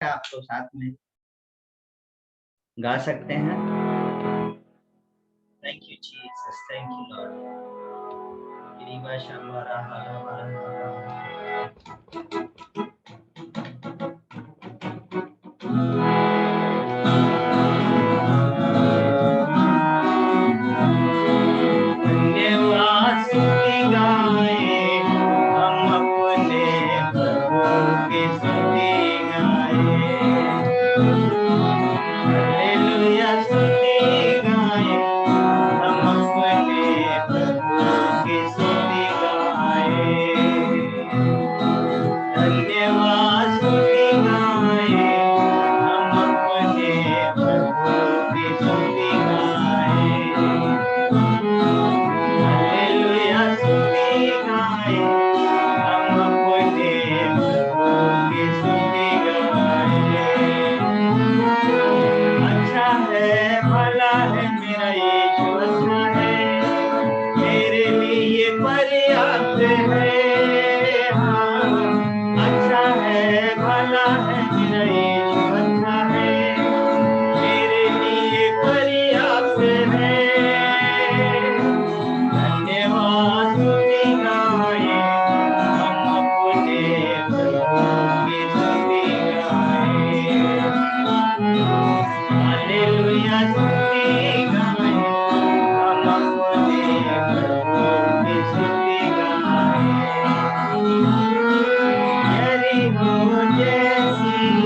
अच्छा आप तो साथ में गा सकते हैं। Thank you Jesus, thank you Lord. गिरिवा शंबरा हरा हरा धन्यवाद स्तुति गाए हम अपने प्रभु की स्तुति गाए। हालेलुया स्तुति गाए हम अपने प्रभु की स्तुति गाए। धन्यवाद स्तुति गाए हम अपने प्रभु की स्तुति गाए। हालेलुया स्तुति गाए हम अपने प्रभु की स्तुति गाए। अच्छा है भला है मेरा यीशु, अच्छा है मेरे लिए पर्याप्त है। हाँ, अच्छा है भला है मेरा यीशु, अच्छा है मेरे लिए पर्याप्त है। धन्यवाद स्तुति गाए हम अपने प्रभु की स्तुति गाए। हालेलुया स्तुति गाए हम अपने प्रभु की स्तुति गाए। यरीहो जैसी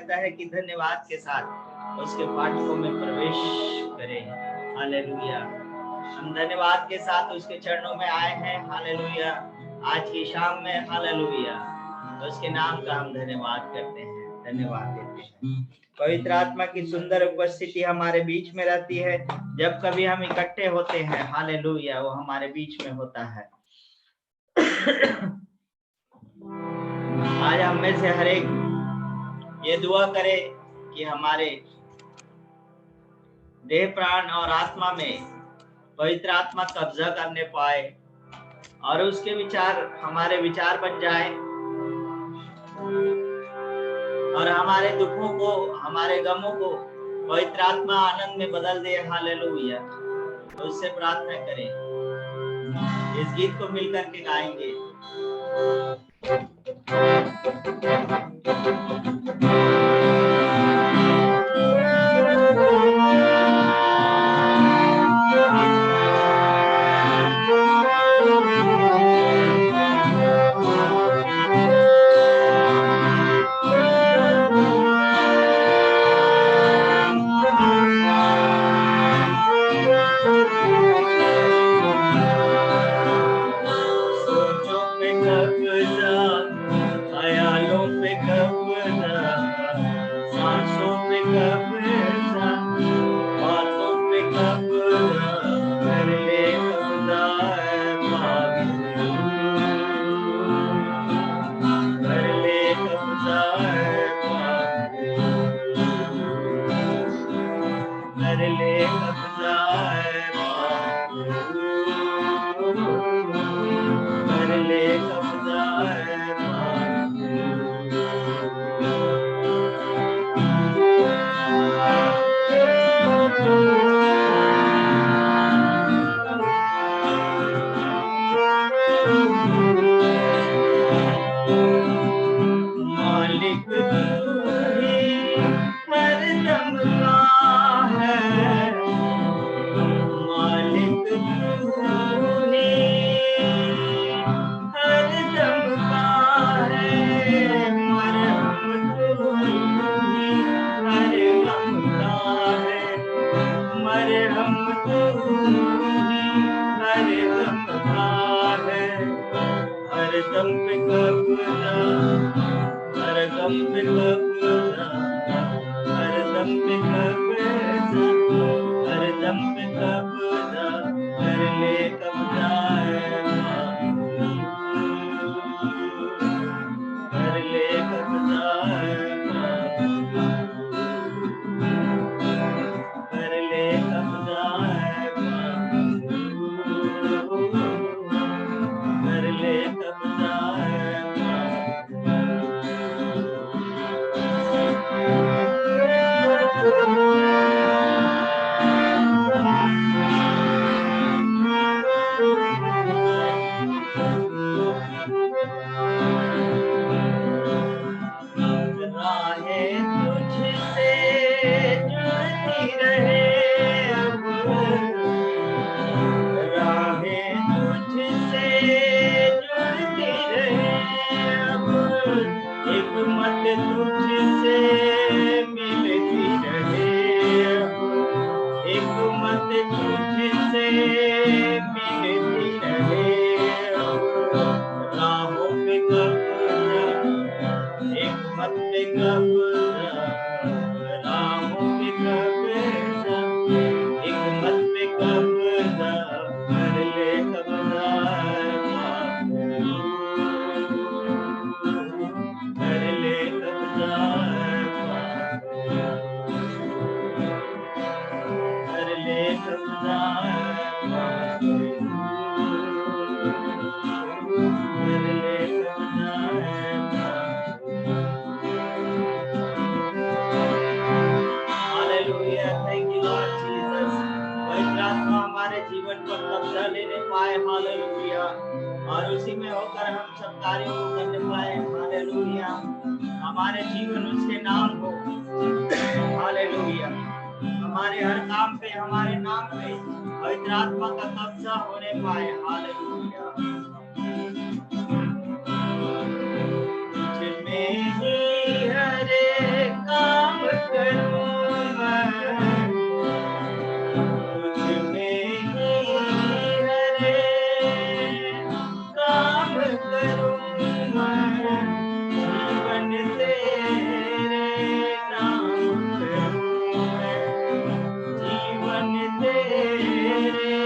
कहता है कि धन्यवाद के साथ उसके फाटकों में प्रवेश करें। हालेलुया। हम धन्यवाद के साथ उसके चरणों में आए हैं। हालेलुया। आज की शाम में हालेलुया उसके नाम का हम धन्यवाद करते हैं, धन्यवाद देते हैं। पवित्र आत्मा की सुंदर उपस्थिति हमारे बीच में रहती है। जब कभी हम इकट्ठे होते हैं हालेलुया वो हमारे बीच में होता है। आज हम में से हर एक ये दुआ करे कि हमारे देह प्राण और आत्मा में पवित्र आत्मा कब्जा करने पाए और उसके विचार हमारे विचार बन जाए और हमारे दुखों को, हमारे गमों को पवित्र आत्मा आनंद में बदल दे। हालेलुया। तो उससे प्रार्थना करें। इस गीत को मिलकर के गाएंगे।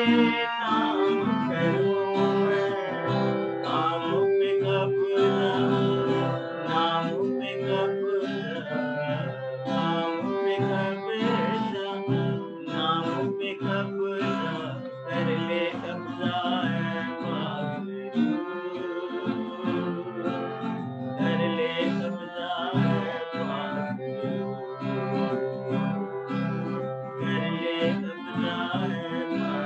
नाम करूं मैं, नाम पे कब्जा, नाम पे कब्जा, नाम पे कब्जा, नाम पे कब्जा, कर ले कब्जा है वाहिगुरु, कर ले कब्जा है वाहिगुरु, कर ले कब्जा है वाहिगुरु, कर ले कब्जा है वाहिगुरु,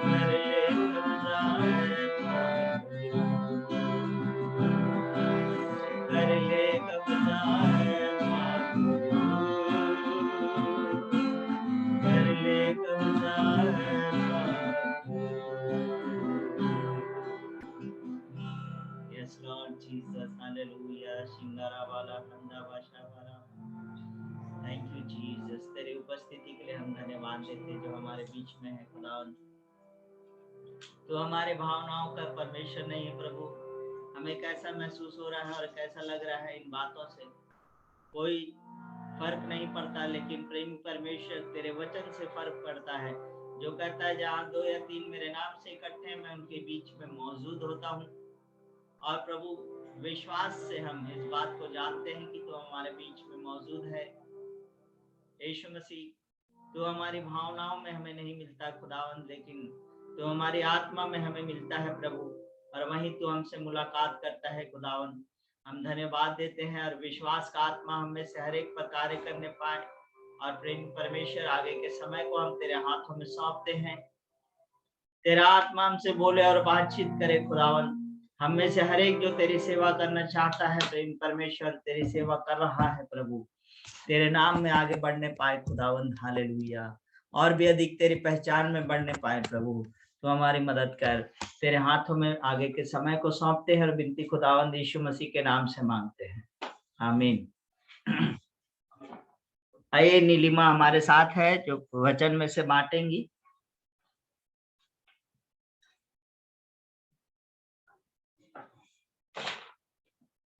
कर ले कब्जा है वाहिगुरु, कर ले कब्जा है Waheguru. Yes, Lord Jesus, hallelujah. शिंगारा वाला खंडा भाषा वाला, थैंक यू जीसस, तेरी उपस्थिति के लिए हम धन्यवाद देते हैं जो हमारे बीच में है खुदावन। तो हमारे भावनाओं का परमेश्वर नहीं है प्रभु, हमें कैसा महसूस हो रहा है और कैसा लग रहा है इन बातों से कोई फर्क नहीं पड़ता, लेकिन प्रेम परमेश्वर तेरे वचन से फर्क पड़ता है, जो कहता है जहाँ 2 या 3 मेरे नाम से इकट्ठे हैं मैं उनके बीच में मौजूद होता हूँ। और प्रभु विश्वास से हम इस बात को जानते हैं कि तू हमारे बीच में मौजूद है। यीशु मसीह, तू हमारी भावनाओं में हमें नहीं मिलता खुदावंद, लेकिन तू हमारी आत्मा में हमें मिलता है प्रभु, और वहीं तू हमसे मुलाकात करता है खुदावंद। हम धन्यवाद देते हैं और विश्वास का आत्मा हमें से हर एक पर कार्य करने पाए, और प्रेम परमेश्वर आगे के समय को हम तेरे हाथों में सौंपते हैं। तेरा आत्मा हमसे बोले और बातचीत करे खुदावंद। हम में से हर एक जो तेरी सेवा करना चाहता है प्रेम परमेश्वर तेरी सेवा कर रहा है प्रभु, तेरे नाम में आगे बढ़ने पाए खुदावंद, हालेलुया। और भी अधिक तेरी पहचान में बढ़ने पाए प्रभु, तो हमारी मदद कर। तेरे हाथों में आगे के समय को सौंपते हैं और विनती खुदावंद यीशु मसीह के नाम से मांगते हैं, आमीन। आइए, नीलिमा हमारे साथ है जो वचन में से बांटेंगी।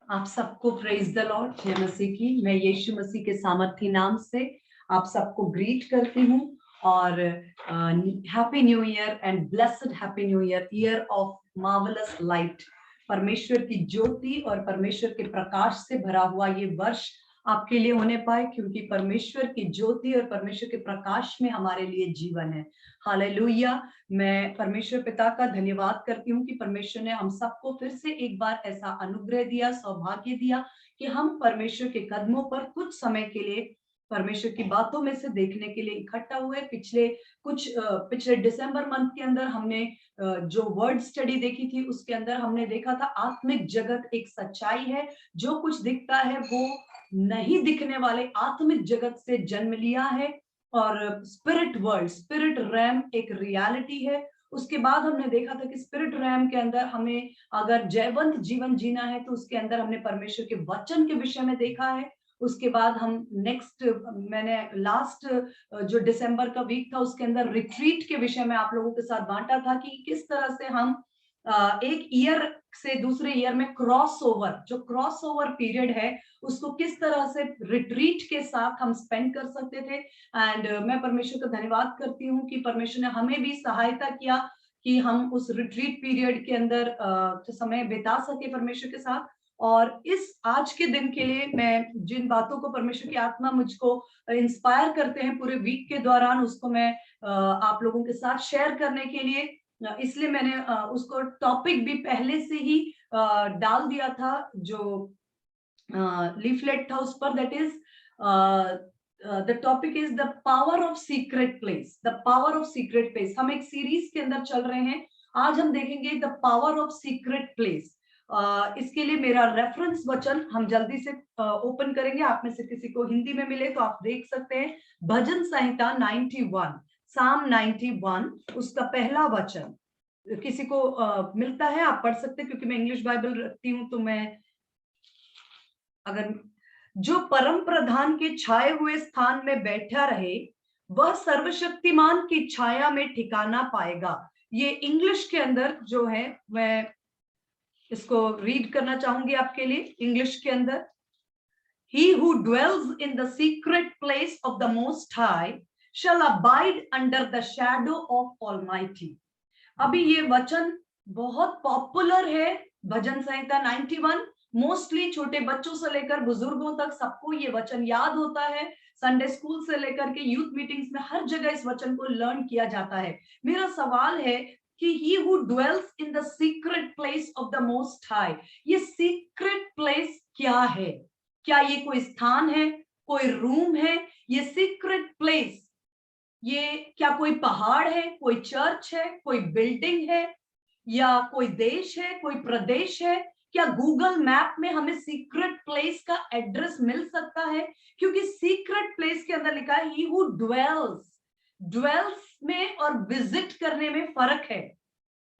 आप सबको प्रेज द लॉर्ड, जय मसीह की। मैं यीशु मसीह के सामर्थी नाम से आप सबको ग्रीट करती हूँ और happy new year and blessed happy new year, year of marvellous light. परमेश्वर की ज्योति और परमेश्वर के प्रकाश से भरा हुआ ये वर्ष आपके लिए होने पाए, क्योंकि परमेश्वर की ज्योति और परमेश्वर के प्रकाश में हमारे लिए जीवन है। हालेलुया। मैं परमेश्वर पिता का धन्यवाद करती हूँ कि परमेश्वर ने हम सबको फिर से एक बार ऐसा अनुग्रह दिया, सौभाग्य दिया कि हम परमेश्वर के कदमों पर कुछ समय के लिए परमेश्वर की बातों में से देखने के लिए इकट्ठा हुए। पिछले दिसंबर मंथ के अंदर हमने जो वर्ड स्टडी देखी थी उसके अंदर हमने देखा था आत्मिक जगत एक सच्चाई है, जो कुछ दिखता है वो नहीं दिखने वाले आत्मिक जगत से जन्म लिया है, और स्पिरिट वर्ल्ड, स्पिरिट रैम एक रियलिटी है। उसके बाद हमने देखा था कि स्पिरिट रैम के अंदर हमें अगर जयवंत जीवन जीना है तो उसके अंदर हमने परमेश्वर के वचन के विषय में देखा है। उसके बाद मैंने लास्ट जो दिसंबर का वीक था उसके अंदर रिट्रीट के विषय में आप लोगों के साथ बांटा था कि किस तरह से हम एक ईयर से दूसरे ईयर में क्रॉस ओवर पीरियड है उसको किस तरह से रिट्रीट के साथ हम स्पेंड कर सकते थे। एंड मैं परमेश्वर का धन्यवाद करती हूँ कि परमेश्वर ने हमें भी सहायता किया कि हम उस रिट्रीट पीरियड के अंदर समय बिता सके परमेश्वर के साथ। और इस आज के दिन के लिए मैं जिन बातों को परमेश्वर की आत्मा मुझको इंस्पायर करते हैं पूरे वीक के दौरान, उसको मैं आप लोगों के साथ शेयर करने के लिए, इसलिए मैंने उसको टॉपिक भी पहले से ही डाल दिया था जो लीफलेट था उस पर, that is the topic is the power of secret place. The power of secret place, हम एक सीरीज के अंदर चल रहे हैं। आज हम देखेंगे the power of secret place. इसके लिए मेरा रेफरेंस वचन हम जल्दी से ओपन करेंगे। आप में से किसी को हिंदी में मिले तो आप देख सकते हैं, भजन संहिता 91, साम 91, उसका पहला वचन। किसी को मिलता है आप पढ़ सकते हैं, क्योंकि मैं इंग्लिश बाइबल रखती हूँ तो मैं अगर जो परम प्रधान के छाए हुए स्थान में बैठा रहे वह सर्वशक्तिमान की छाया में ठिकाना पाएगा। ये इंग्लिश के अंदर जो है, मैं इसको रीड करना चाहूंगी आपके लिए इंग्लिश के अंदर। He who dwells in the secret place of the Most High shall abide under the shadow of Almighty. अभी ये वचन बहुत पॉपुलर है, भजन संहिता 91। मोस्टली छोटे बच्चों से लेकर बुजुर्गों तक सबको ये वचन याद होता है। संडे स्कूल से लेकर के यूथ मीटिंग्स में हर जगह इस वचन को लर्न किया जाता है। मेरा सवाल है कि he who dwells in the secret place of the Most High, ये secret place क्या है? क्या ये कोई स्थान है, कोई रूम है? ये secret place ये क्या कोई पहाड़ है, कोई चर्च है, कोई बिल्डिंग है, या कोई देश है, कोई प्रदेश है? क्या गूगल मैप में हमें सीक्रेट प्लेस का एड्रेस मिल सकता है? क्योंकि सीक्रेट प्लेस के अंदर लिखा है he who dwells, dwells में और विजिट करने में फर्क है।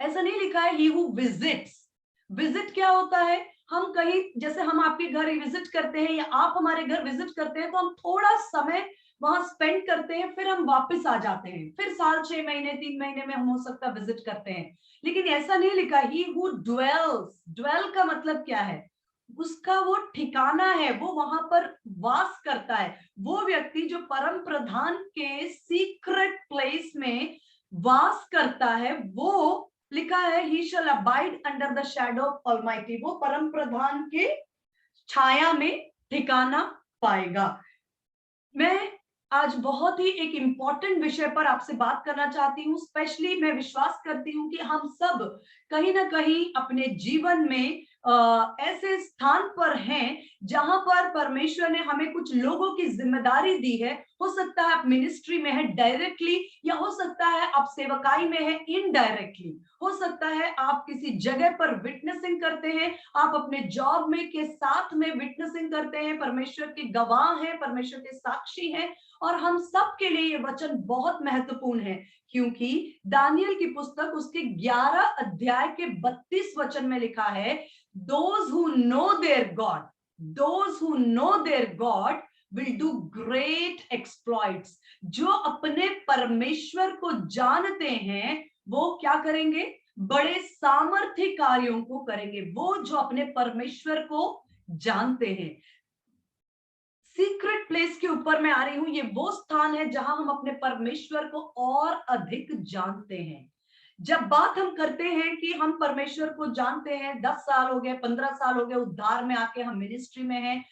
ऐसा नहीं लिखा है he who visits। विजिट क्या होता है? हम कहीं, जैसे हम आपके घर विजिट करते हैं या आप हमारे घर विजिट करते हैं, तो हम थोड़ा समय वहां स्पेंड करते हैं, फिर हम वापस आ जाते हैं, फिर साल 6 महीने 3 महीने में हम हो सकता है विजिट करते हैं। लेकिन ऐसा नहीं लिखा he who dwells। dwell का मतलब क्या है? उसका वो ठिकाना है, वो वहां पर वास करता है। वो व्यक्ति जो परम प्रधान के सीक्रेट प्लेस में वास करता है, वो लिखा है he shall abide under the shadow of Almighty। वो परम प्रधान के छाया में ठिकाना पाएगा। मैं आज बहुत ही एक इंपॉर्टेंट विषय पर आपसे बात करना चाहती हूँ। स्पेशली मैं विश्वास करती हूँ कि हम सब कहीं ना कहीं अपने जीवन में ऐसे स्थान पर हैं जहां पर परमेश्वर ने हमें कुछ लोगों की जिम्मेदारी दी है। हो सकता है आप मिनिस्ट्री में है डायरेक्टली, या हो सकता है आप सेवकाई में है इनडायरेक्टली। हो सकता है आप किसी जगह पर विटनेसिंग करते हैं, आप अपने जॉब में के साथ में विटनेसिंग करते हैं, परमेश्वर के गवाह हैं, परमेश्वर के साक्षी हैं। और हम सब के लिए ये वचन बहुत महत्वपूर्ण है, क्योंकि दानियल की पुस्तक उसके 11 अध्याय के 32 वचन में लिखा है those who know their God, those who know their God will do great exploits। जो अपने परमेश्वर को जानते हैं वो क्या करेंगे? बड़े सामर्थ्य कार्यों को करेंगे। वो जो अपने परमेश्वर को जानते हैं। सीक्रेट प्लेस के ऊपर मैं आ रही हूं, ये वो स्थान है जहां हम अपने परमेश्वर को और अधिक जानते हैं। जब बात हम करते हैं कि हम परमेश्वर को जानते हैं, 10 साल हो गए, 15 साल हो गए उद्धार में आके, हम मिनिस्ट्री में हैं,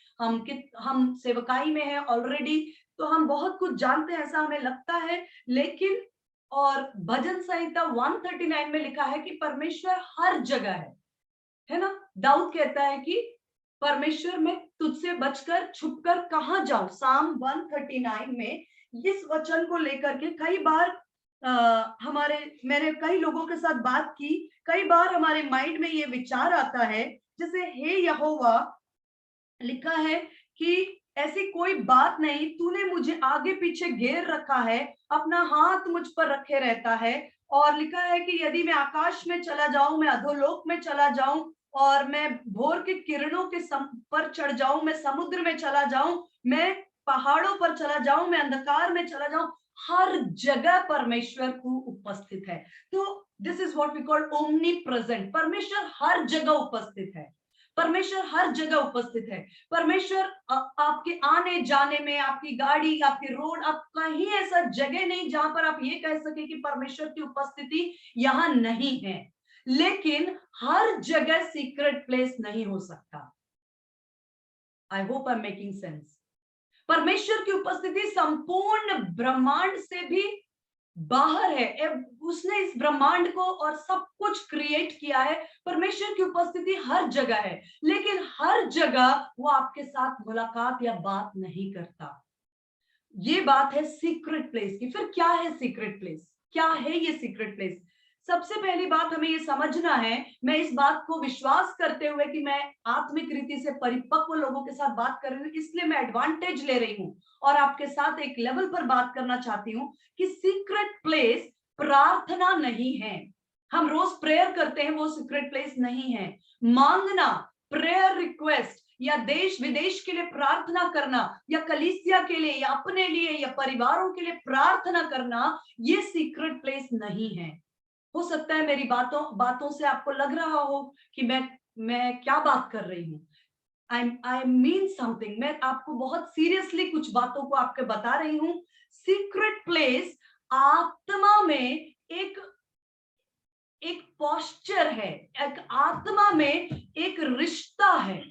हम सेवकाई में हैं ऑलरेडी, तो हम बहुत कुछ जानते हैं ऐसा हमें लगता है। लेकिन और भजन संहिता 139 में लिखा है कि परमेश्वर हर जगह है ना। दाऊद कहता है कि परमेश्वर मैं तुझसे बचकर छुपकर कहां जाऊं। साम 139 में इस वचन को लेकर के कई बार मैंने कई लोगों के साथ बात की, कई बार हमारे माइंड में ये विचार आता है, जैसे हे यहोवा लिखा है कि ऐसी कोई बात नहीं, तूने मुझे आगे पीछे घेर रखा है, अपना हाथ मुझ पर रखे रहता है। और लिखा है कि यदि मैं आकाश में चला जाऊं, मैं अधोलोक में चला जाऊं, और मैं भोर के किरणों के पर चढ़ जाऊं, मैं समुद्र में चला जाऊं, मैं पहाड़ों पर चला जाऊं, मैं अंधकार में चला जाऊं, हर जगह परमेश्वर को उपस्थित है। तो this is what we call omnipresent. परमेश्वर हर जगह उपस्थित है, परमेश्वर हर जगह उपस्थित है। परमेश्वर आपके आने जाने में, आपकी गाड़ी, आपके रोड, आप कहीं ऐसा जगह नहीं जहां पर आप ये कह सके कि परमेश्वर की उपस्थिति यहां नहीं है। लेकिन हर जगह सीक्रेट प्लेस नहीं हो सकता। I hope I am making sense. परमेश्वर की उपस्थिति संपूर्ण ब्रह्मांड से भी बाहर है। उसने इस ब्रह्मांड को और सब कुछ क्रिएट किया है। परमेश्वर की उपस्थिति हर जगह है, लेकिन हर जगह वो आपके साथ मुलाकात या बात नहीं करता। ये बात है सीक्रेट प्लेस की। फिर क्या है सीक्रेट प्लेस? क्या है ये सीक्रेट प्लेस? सबसे पहली बात हमें ये समझना है, मैं इस बात को विश्वास करते हुए कि मैं आत्मिक रीति से परिपक्व लोगों के साथ बात कर रही हूँ, इसलिए मैं एडवांटेज ले रही हूँ और आपके साथ एक लेवल पर बात करना चाहती हूँ कि सीक्रेट प्लेस प्रार्थना नहीं है। हम रोज प्रेयर करते हैं, वो सीक्रेट प्लेस नहीं है। मांगना, प्रेयर रिक्वेस्ट, या देश विदेश के लिए प्रार्थना करना, या कलीसिया के लिए, या अपने लिए, या परिवारों के लिए प्रार्थना करना, ये सीक्रेट प्लेस नहीं है। हो सकता है मेरी बातों से आपको लग रहा हो कि मैं क्या बात कर रही हूँ। I mean something. मैं आपको बहुत सीरियसली कुछ बातों को आपके बता रही हूँ। सीक्रेट प्लेस आत्मा में एक पोस्चर है, एक आत्मा में एक रिश्ता है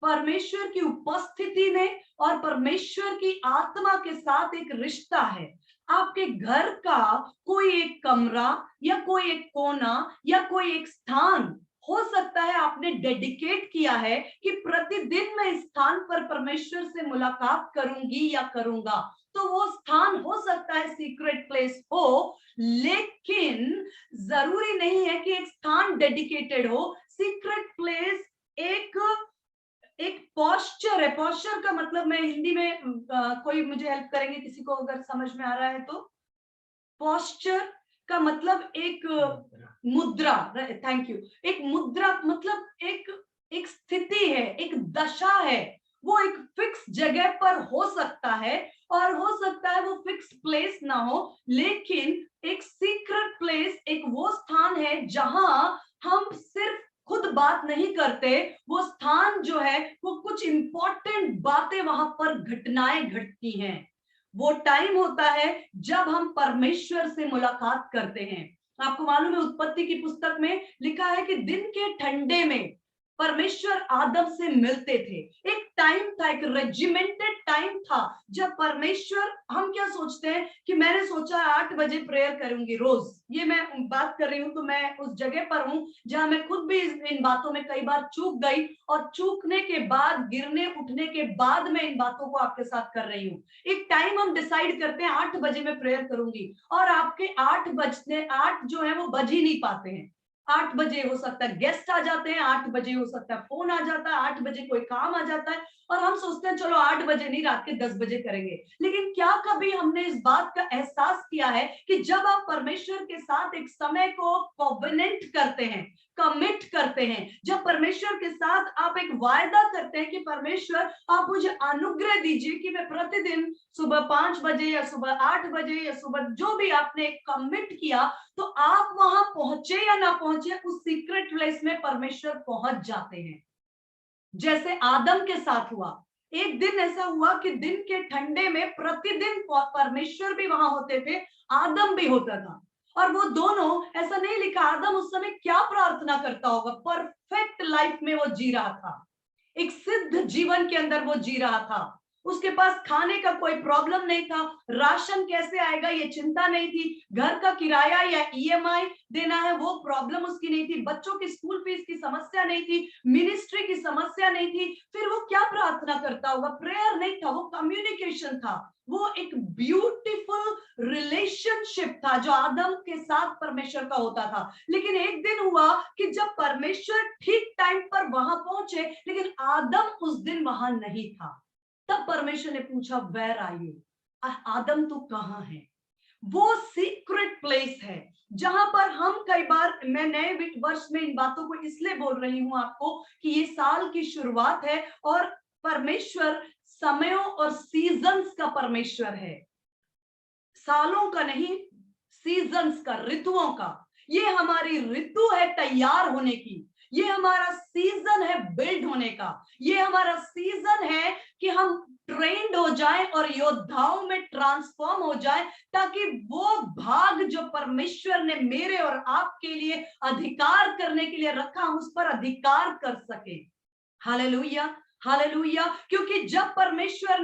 परमेश्वर की उपस्थिति में, और परमेश्वर की आत्मा के साथ एक रिश्ता है। आपके घर का कोई एक कमरा या कोई एक कोना या कोई एक स्थान हो सकता है आपने डेडिकेट किया है कि प्रतिदिन मैं इस स्थान पर परमेश्वर से मुलाकात करूंगी या करूंगा, तो वो स्थान हो सकता है सीक्रेट प्लेस हो, लेकिन जरूरी नहीं है कि एक स्थान डेडिकेटेड हो। सीक्रेट प्लेस एक पोस्चर है। पोस्चर का मतलब, मैं हिंदी में कोई मुझे हेल्प करेंगे किसी को अगर समझ में आ रहा है तो? पोस्चर का मतलब एक मुद्रा, थैंक यू। एक मुद्रा मतलब एक स्थिति है, एक दशा है। वो एक फिक्स जगह पर हो सकता है और हो सकता है वो फिक्स प्लेस ना हो, लेकिन एक सीक्रेट प्लेस एक वो स्थान है जहां हम सिर्फ खुद बात नहीं करते, वो स्थान जो है वो कुछ इंपॉर्टेंट बातें वहां पर घटनाएं घटती हैं। वो टाइम होता है जब हम परमेश्वर से मुलाकात करते हैं। आपको मालूम है उत्पत्ति की पुस्तक में लिखा है कि दिन के ठंडे में परमेश्वर आदम से मिलते थे। एक टाइम था, एक रेजिमेंटेड टाइम था जब परमेश्वर, हम क्या सोचते हैं कि मैंने सोचा 8 बजे प्रेयर करूंगी रोज, ये मैं बात कर रही हूं तो मैं उस जगह पर हूं जहां मैं खुद भी इन बातों में कई बार चूक गई, और चूकने के बाद, गिरने उठने के बाद मैं इन बातों को आपके साथ कर रही हूं। एक टाइम हम डिसाइड करते हैं 8 बजे मैं प्रेयर करूंगी, और आपके 8 जो है वो बज ही नहीं पाते हैं। 8 बजे हो सकता है गेस्ट आ जाते हैं, 8 बजे हो सकता है फोन आ जाता है, 8 बजे कोई काम आ जाता है, और हम सोचते हैं चलो 8 बजे नहीं, रात के 10 बजे करेंगे। लेकिन क्या कभी हमने इस बात का एहसास किया है कि जब आप परमेश्वर के साथ एक समय को कॉवेनेंट करते हैं, कमिट करते हैं, जब परमेश्वर के साथ आप एक वायदा करते हैं कि परमेश्वर आप मुझे अनुग्रह दीजिए कि मैं प्रतिदिन सुबह 5 बजे या सुबह 8 बजे या सुबह जो भी आपने कमिट किया, तो आप वहां पहुंचे या ना पहुंचे, उस सीक्रेट प्लेस में परमेश्वर पहुंच जाते हैं। जैसे आदम के साथ हुआ, एक दिन ऐसा हुआ कि दिन के ठंडे में प्रतिदिन परमेश्वर भी वहां होते थे, आदम भी होता था, और वो दोनों, ऐसा नहीं लिखा आदम उस समय क्या प्रार्थना करता होगा, परफेक्ट लाइफ में वो जी रहा था, एक सिद्ध जीवन के अंदर वो जी रहा था। उसके पास खाने का कोई प्रॉब्लम नहीं था, राशन कैसे आएगा ये चिंता नहीं थी, घर का किराया या ईएमआई देना है वो प्रॉब्लम उसकी नहीं थी, बच्चों की स्कूल फीस की समस्या नहीं थी, मिनिस्ट्री की समस्या नहीं थी। फिर वो क्या प्रार्थना करता होगा? प्रेयर नहीं था, वो कम्युनिकेशन था, वो एक ब्यूटीफुल रिलेशनशिप था जो आदम के साथ परमेश्वर का होता था। लेकिन एक दिन हुआ कि जब परमेश्वर ठीक टाइम पर वहां पहुंचे, लेकिन आदम उस दिन वहां नहीं था। तब परमेश्वर ने पूछा, वेयर आर यू? आदम तू कहां है? वो सीक्रेट प्लेस है जहां पर हम कई बार, मैं नए वर्ष में इन बातों को इसलिए बोल रही हूं आपको कि ये साल की शुरुआत है, और परमेश्वर समयों और सीजन्स का परमेश्वर है, सालों का नहीं, सीजन्स का, ऋतुओं का। ये हमारी ऋतु है तैयार होने की, ये हमारा सीजन है बिल्ड होने का, ये हमारा सीजन है कि हम ट्रेंड हो जाएं और योद्धाओं में ट्रांसफॉर्म हो जाएं, ताकि वो भाग जो परमेश्वर ने मेरे और आपके लिए अधिकार करने के लिए रखा, हम उस पर अधिकार कर सके। Hallelujah, hallelujah. क्योंकि जब परमेश्वर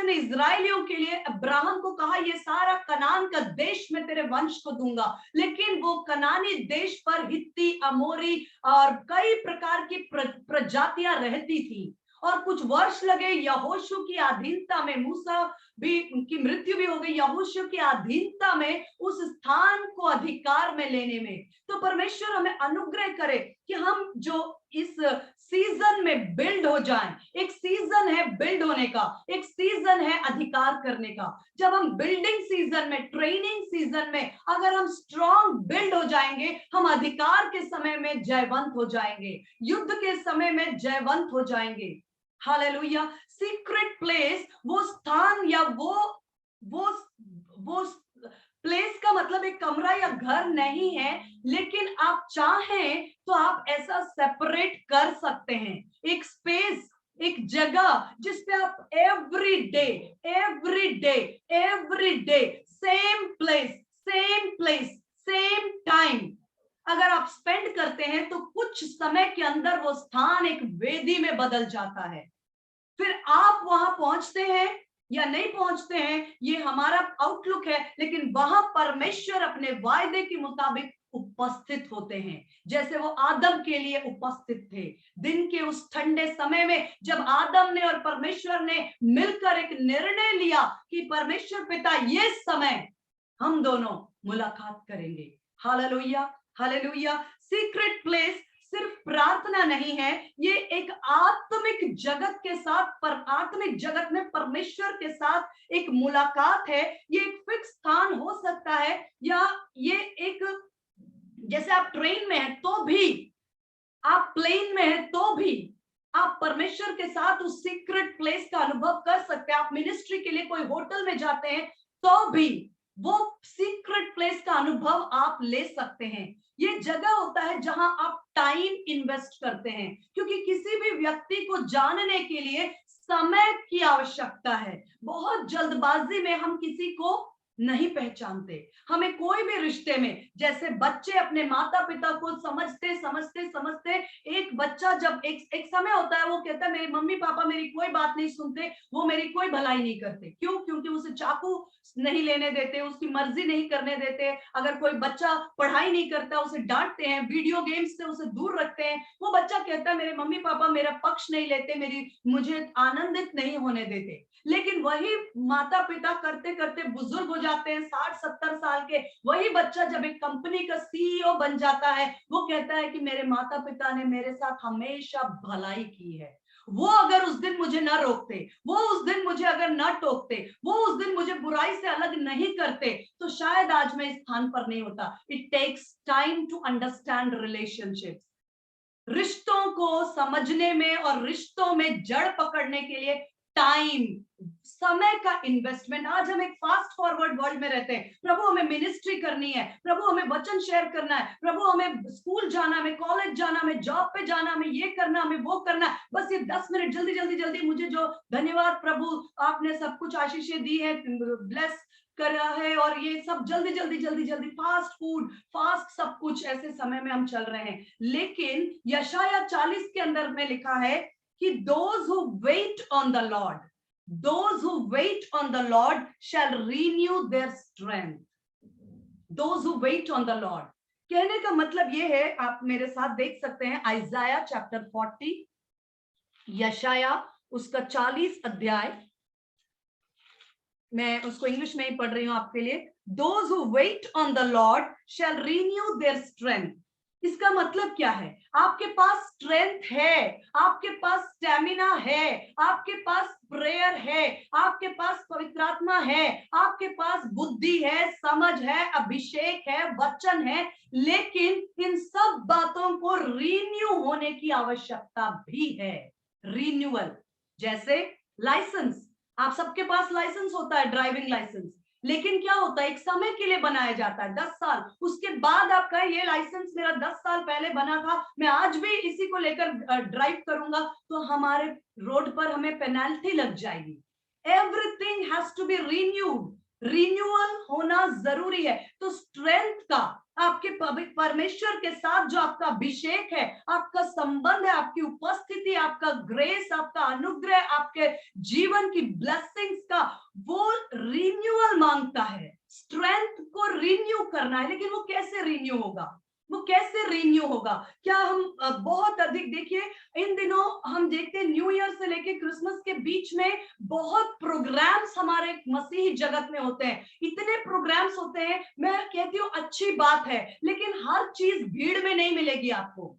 ने इजराइलियों के लिए अब्राहम को कहा, ये सारा कनान का देश मैं तेरे वंश को दूंगा, लेकिन वो कनानी देश पर हित्ती, अमोरी और कई प्रकार की प्रजातियां रहती थी, और कुछ वर्ष लगे यहोशू की अधीनता में, मूसा भी की मृत्यु भी हो गई, यहोशू की अधीनता में उस स्थान को अधिकार में लेने में। तो परमेश्वर हमें अनुग्रह करे कि हम जो इस सीजन में बिल्ड हो जाएं। एक सीजन है बिल्ड होने का, एक सीजन है अधिकार करने का। जब हम बिल्डिंग सीजन में, ट्रेनिंग सीजन में अगर हम स्ट्रॉन्ग बिल्ड हो जाएंगे, हम अधिकार के समय में जयवंत हो जाएंगे, युद्ध के समय में जयवंत हो जाएंगे। हालेलुया। सीक्रेट प्लेस वो स्थान या वो प्लेस का मतलब एक कमरा या घर नहीं है, लेकिन आप चाहें तो आप ऐसा सेपरेट कर सकते हैं, एक स्पेस, एक जगह जिसपे आप every day same place same time अगर आप स्पेंड करते हैं तो कुछ समय के अंदर वो स्थान एक वेदी में बदल जाता है। फिर आप वहां पहुंचते हैं या नहीं पहुंचते हैं, ये हमारा आउटलुक है, लेकिन वहां परमेश्वर अपने वायदे के मुताबिक उपस्थित होते हैं, जैसे वो आदम के लिए उपस्थित थे। दिन के उस ठंडे समय में जब आदम ने और परमेश्वर ने मिलकर एक निर्णय लिया कि परमेश्वर पिता ये समय हम दोनों मुलाकात करेंगे। Hallelujah, hallelujah. सीक्रेट प्लेस सिर्फ प्रार्थना नहीं है, ये एक आत्मिक जगत के साथ, पर आत्मिक जगत में परमेश्वर के साथ एक मुलाकात है। ये एक फिक्स स्थान हो सकता है, या ये एक, जैसे आप ट्रेन में हैं तो भी, आप प्लेन में हैं तो भी आप परमेश्वर के साथ उस सीक्रेट प्लेस का अनुभव कर सकते हैं। आप मिनिस्ट्री के लिए कोई होटल में जाते हैं तो भी वो सीक्रेट प्लेस का अनुभव आप ले सकते हैं। ये जगह होता है जहां आप टाइम इन्वेस्ट करते हैं, क्योंकि किसी भी व्यक्ति को जानने के लिए समय की आवश्यकता है। बहुत जल्दबाजी में हम किसी को नहीं पहचानते। हमें कोई भी रिश्ते में, जैसे बच्चे अपने माता पिता को समझते समझते समझते, एक बच्चा जब एक समय होता है, वो कहता है मेरे मम्मी पापा मेरी कोई बात नहीं सुनते, वो मेरी कोई भलाई नहीं करते। क्यों? क्योंकि उसे चाकू नहीं लेने देते, उसकी मर्जी नहीं करने देते। अगर कोई बच्चा पढ़ाई नहीं करता उसे डांटते हैं, वीडियो गेम्स से उसे दूर रखते हैं। वो बच्चा कहता है मेरे मम्मी पापा मेरा पक्ष नहीं लेते, मुझे आनंदित नहीं होने देते। लेकिन वही माता पिता करते करते बुजुर्ग हो जाते हैं, 60-70 साल के। वही बच्चा जब एक कंपनी का सीईओ बन जाता है, वो कहता है कि मेरे माता पिता ने मेरे साथ हमेशा भलाई की है। वो अगर उस दिन मुझे ना रोकते, वो उस दिन मुझे अगर ना टोकते, वो उस दिन मुझे बुराई से अलग नहीं करते, तो शायद आज मैं इस स्थान पर नहीं होता। It takes time to understand relationships. रिश्तों को समझने में और रिश्तों में जड़ पकड़ने के लिए टाइम, समय का इन्वेस्टमेंट। आज हम एक फास्ट फॉरवर्ड वर्ल्ड में रहते हैं। प्रभु हमें मिनिस्ट्री करनी है, प्रभु हमें वचन शेयर करना है, प्रभु हमें स्कूल जाना, हमें कॉलेज जाना, हमें जॉब पे जाना, हमें ये करना, हमें वो करना। बस ये 10 मिनट जल्दी जल्दी जल्दी, मुझे जो, धन्यवाद प्रभु आपने सब कुछ आशीषें दी है, ब्लेस कर रहा है, और ये सब जल्दी जल्दी जल्दी जल्दी, फास्ट फूड, फास्ट सब कुछ, ऐसे समय में हम चल रहे हैं। लेकिन यशाया 40 के अंदर में लिखा है कि those who wait on the Lord shall renew their strength. Those who wait on the Lord, कहने का मतलब ये है, आप मेरे साथ देख सकते हैं आइजाया चैप्टर 40, यशाया उसका 40 अध्याय, मैं उसको इंग्लिश में ही पढ़ रही हूं आपके लिए। Those who wait on the Lord shall renew their strength. इसका मतलब क्या है? आपके पास स्ट्रेंथ है, आपके पास स्टैमिना है, आपके पास प्रेयर है, आपके पास पवित्र आत्मा है, आपके पास बुद्धि है, समझ है, अभिषेक है, वचन है, लेकिन इन सब बातों को रीन्यू होने की आवश्यकता भी है। रीन्यूअल, जैसे लाइसेंस, आप सबके पास लाइसेंस होता है, ड्राइविंग लाइसेंस, लेकिन क्या होता है, एक समय के लिए बनाया जाता है, 10 साल। उसके बाद आप कहें ये लाइसेंस मेरा 10 साल पहले बना था, मैं आज भी इसी को लेकर ड्राइव करूंगा, तो हमारे रोड पर हमें पेनल्टी लग जाएगी। Everything has to be renewed, renewal होना जरूरी है। तो स्ट्रेंथ का, आपके परमेश्वर के साथ जो आपका अभिषेक है, आपका संबंध है, आपकी उपस्थिति, आपका ग्रेस, आपका अनुग्रह, आपके जीवन की ब्लेसिंग्स का, वो रिन्यूअल मांगता है। स्ट्रेंथ को रिन्यू करना है, लेकिन वो कैसे रिन्यू होगा? वो कैसे रिन्यू होगा? क्या हम बहुत अधिक, देखिए इन दिनों हम देखते हैं न्यू ईयर से लेके क्रिसमस के बीच में बहुत प्रोग्राम्स हमारे मसीही जगत में होते हैं। इतने प्रोग्राम्स होते हैं, मैं कहती हूँ अच्छी बात है, लेकिन हर चीज भीड़ में नहीं मिलेगी आपको,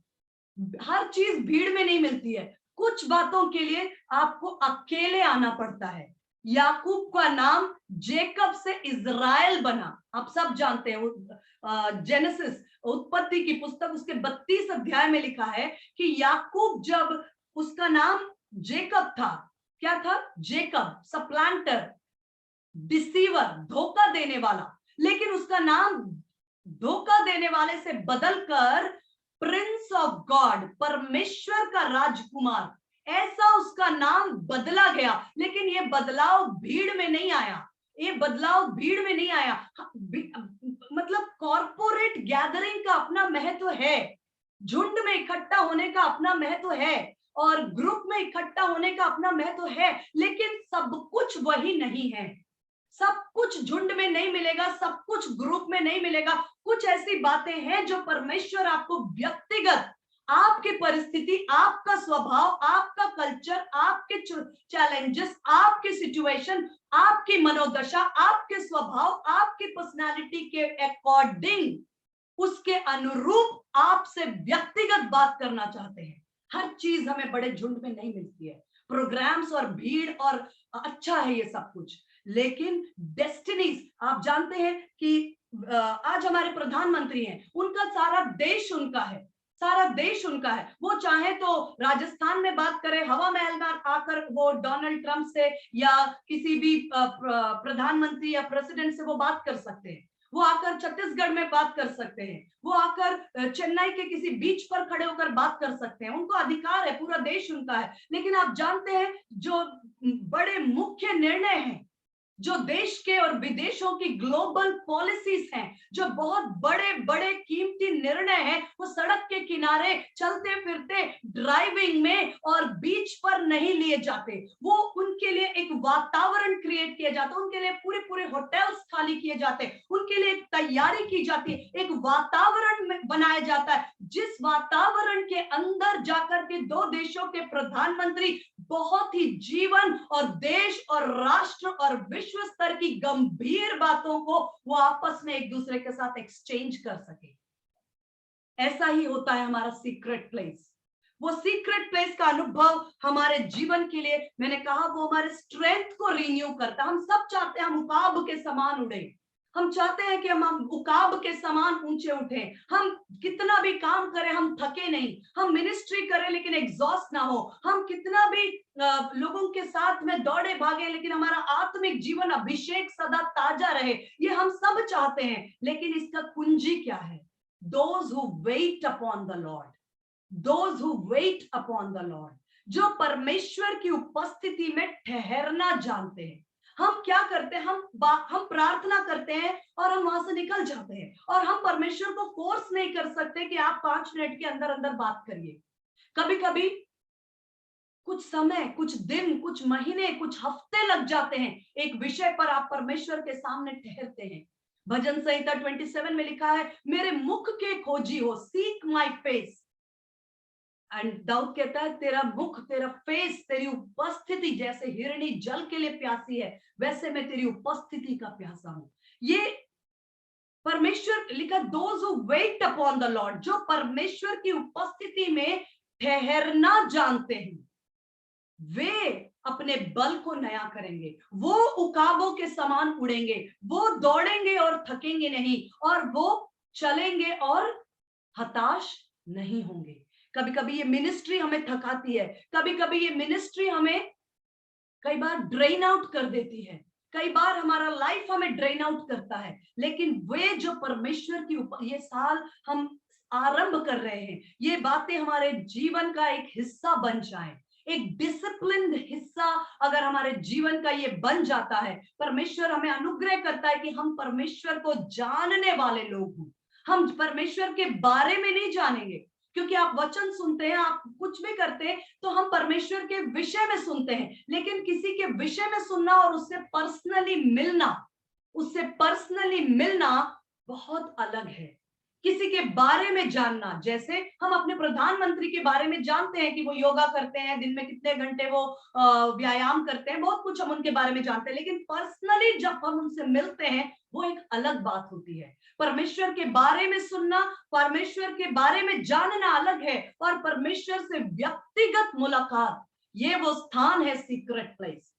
हर चीज भीड़ में नहीं मिलती है। कुछ बातों के लिए आपको अकेले आना पड़ता है। याकूब का नाम जेकब से इज़राइल बना, आप सब जानते हैं। जेनेसिस, उत्पत्ति की पुस्तक, उसके 32 अध्याय में लिखा है कि याकूब, जब उसका नाम जेकब था, क्या था? जेकब, सप्लांटर, डिसीवर, धोखा देने वाला, लेकिन उसका नाम धोखा देने वाले से बदलकर प्रिंस ऑफ गॉड, परमेश्वर का राजकुमार, ऐसा उसका नाम बदला गया। लेकिन ये बदलाव भीड़ में नहीं आया, ये बदलाव भीड़ में नहीं आया। मतलब कॉर्पोरेट गैदरिंग का अपना महत्व है, झुंड में इकट्ठा होने का अपना महत्व है, और ग्रुप में इकट्ठा होने का अपना महत्व है, लेकिन सब कुछ वही नहीं है। सब कुछ झुंड में नहीं मिलेगा, सब कुछ ग्रुप में नहीं मिलेगा। कुछ ऐसी बातें हैं जो परमेश्वर आपको व्यक्तिगत, आपकी परिस्थिति, आपका स्वभाव, आपका कल्चर, आपके चैलेंजेस, आपकी सिचुएशन, आपकी मनोदशा, आपके स्वभाव, आपकी पर्सनालिटी के अकॉर्डिंग, उसके अनुरूप आपसे व्यक्तिगत बात करना चाहते हैं। हर चीज हमें बड़े झुंड में नहीं मिलती है, प्रोग्राम्स और भीड़ और अच्छा है ये सब कुछ, लेकिन डेस्टिनीज, आप जानते हैं कि आज हमारे प्रधानमंत्री हैं, उनका सारा देश उनका है, सारा देश उनका है। वो चाहे तो राजस्थान में बात करें, हवा महल में आकर वो डोनाल्ड ट्रंप से या किसी भी प्रधानमंत्री या प्रेसिडेंट से वो बात कर सकते हैं। वो आकर छत्तीसगढ़ में बात कर सकते हैं, वो आकर चेन्नई के किसी बीच पर खड़े होकर बात कर सकते हैं, उनको अधिकार है, पूरा देश उनका है। लेकिन आप जानते हैं जो बड़े मुख्य निर्णय हैं, जो देश के और विदेशों की ग्लोबल पॉलिसीज हैं, जो बहुत बड़े बड़े कीमती निर्णय हैं, वो सड़क के किनारे चलते फिरते ड्राइविंग में और बीच पर नहीं लिए जाते। वो उनके लिए एक वातावरण क्रिएट किया जाता है, उनके लिए पूरे पूरे होटल्स खाली किए जाते हैं, उनके लिए एक तैयारी की जाती है, एक वातावरण बनाया जाता है, जिस वातावरण के अंदर जाकर के दो देशों के प्रधानमंत्री बहुत ही जीवन और देश और राष्ट्र और विश्व स्तर की गंभीर बातों को वो आपस में एक दूसरे के साथ एक्सचेंज कर सके। ऐसा ही होता है हमारा सीक्रेट प्लेस। वो सीक्रेट प्लेस का अनुभव हमारे जीवन के लिए, मैंने कहा, वो हमारे स्ट्रेंथ को रिन्यू करता है। हम सब चाहते हैं हम उकाब के समान उड़े, हम चाहते हैं कि हम उकाब के समान ऊंचे उठे, हम कितना भी काम करें हम थके नहीं, हम मिनिस्ट्री करें लेकिन एग्जॉस्ट ना हो, हम कितना भी लोगों के साथ में दौड़े भागे लेकिन हमारा आत्मिक जीवन अभिषेक सदा ताजा रहे। ये हम सब चाहते हैं, लेकिन इसका कुंजी क्या है? Those who wait upon the Lord, those who wait upon the Lord, जो परमेश्वर की उपस्थिति में ठहरना जानते हैं। हम क्या करते हैं, हम प्रार्थना करते हैं और हम वहां से निकल जाते हैं, और हम परमेश्वर को फोर्स नहीं कर सकते कि आप 5 मिनट के अंदर अंदर बात करिए। कभी कभी कुछ समय, कुछ दिन, कुछ महीने, कुछ हफ्ते लग जाते हैं एक विषय पर आप परमेश्वर के सामने ठहरते हैं। भजन संहिता 27 में लिखा है, मेरे मुख के खोजी हो, seek my face. And Daud कहता है, तेरा मुख, तेरा फेस, तेरी उपस्थिति, जैसे हिरणी जल के लिए प्यासी है, वैसे मैं तेरी उपस्थिति का प्यासा हूं। ये परमेश्वर लिखा, those who weight upon the Lord, जो परमेश्वर की उपस्थिति में ठहरना जानते हैं, वे अपने बल को नया करेंगे, वो उकाबों के समान उड़ेंगे, वो दौड़ेंगे और थकेंगे नहीं, और वो चलेंगे और हताश नहीं होंगे। कभी कभी ये मिनिस्ट्री हमें थकाती है, कभी कभी ये मिनिस्ट्री हमें कई बार ड्रेन आउट कर देती है, कई बार हमारा लाइफ हमें ड्रेन आउट करता है, लेकिन वे जो परमेश्वर की ये साल हम आरंभ कर रहे हैं, ये बातें हमारे जीवन का एक हिस्सा बन जाए, एक डिसिप्लिन्ड हिस्सा अगर हमारे जीवन का ये बन जाता है, परमेश्वर हमें अनुग्रह करता है कि हम परमेश्वर को जानने वाले लोग हों। हम परमेश्वर के बारे में नहीं जानेंगे, क्योंकि आप वचन सुनते हैं, आप कुछ भी करते हैं तो हम परमेश्वर के विषय में सुनते हैं, लेकिन किसी के विषय में सुनना और उससे पर्सनली मिलना बहुत अलग है। किसी के बारे में जानना, जैसे हम अपने प्रधानमंत्री के बारे में जानते हैं कि वो योगा करते हैं, दिन में कितने घंटे वो व्यायाम करते हैं, बहुत कुछ हम उनके बारे में जानते हैं, लेकिन पर्सनली जब हम उनसे मिलते हैं वो एक अलग बात होती है। परमेश्वर के बारे में सुनना, परमेश्वर के बारे में जानना अलग है, और परमेश्वर से व्यक्तिगत मुलाकात, ये वो स्थान है सीक्रेट प्लेस,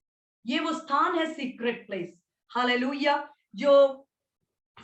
ये वो स्थान है सीक्रेट प्लेस। हालेलुया। जो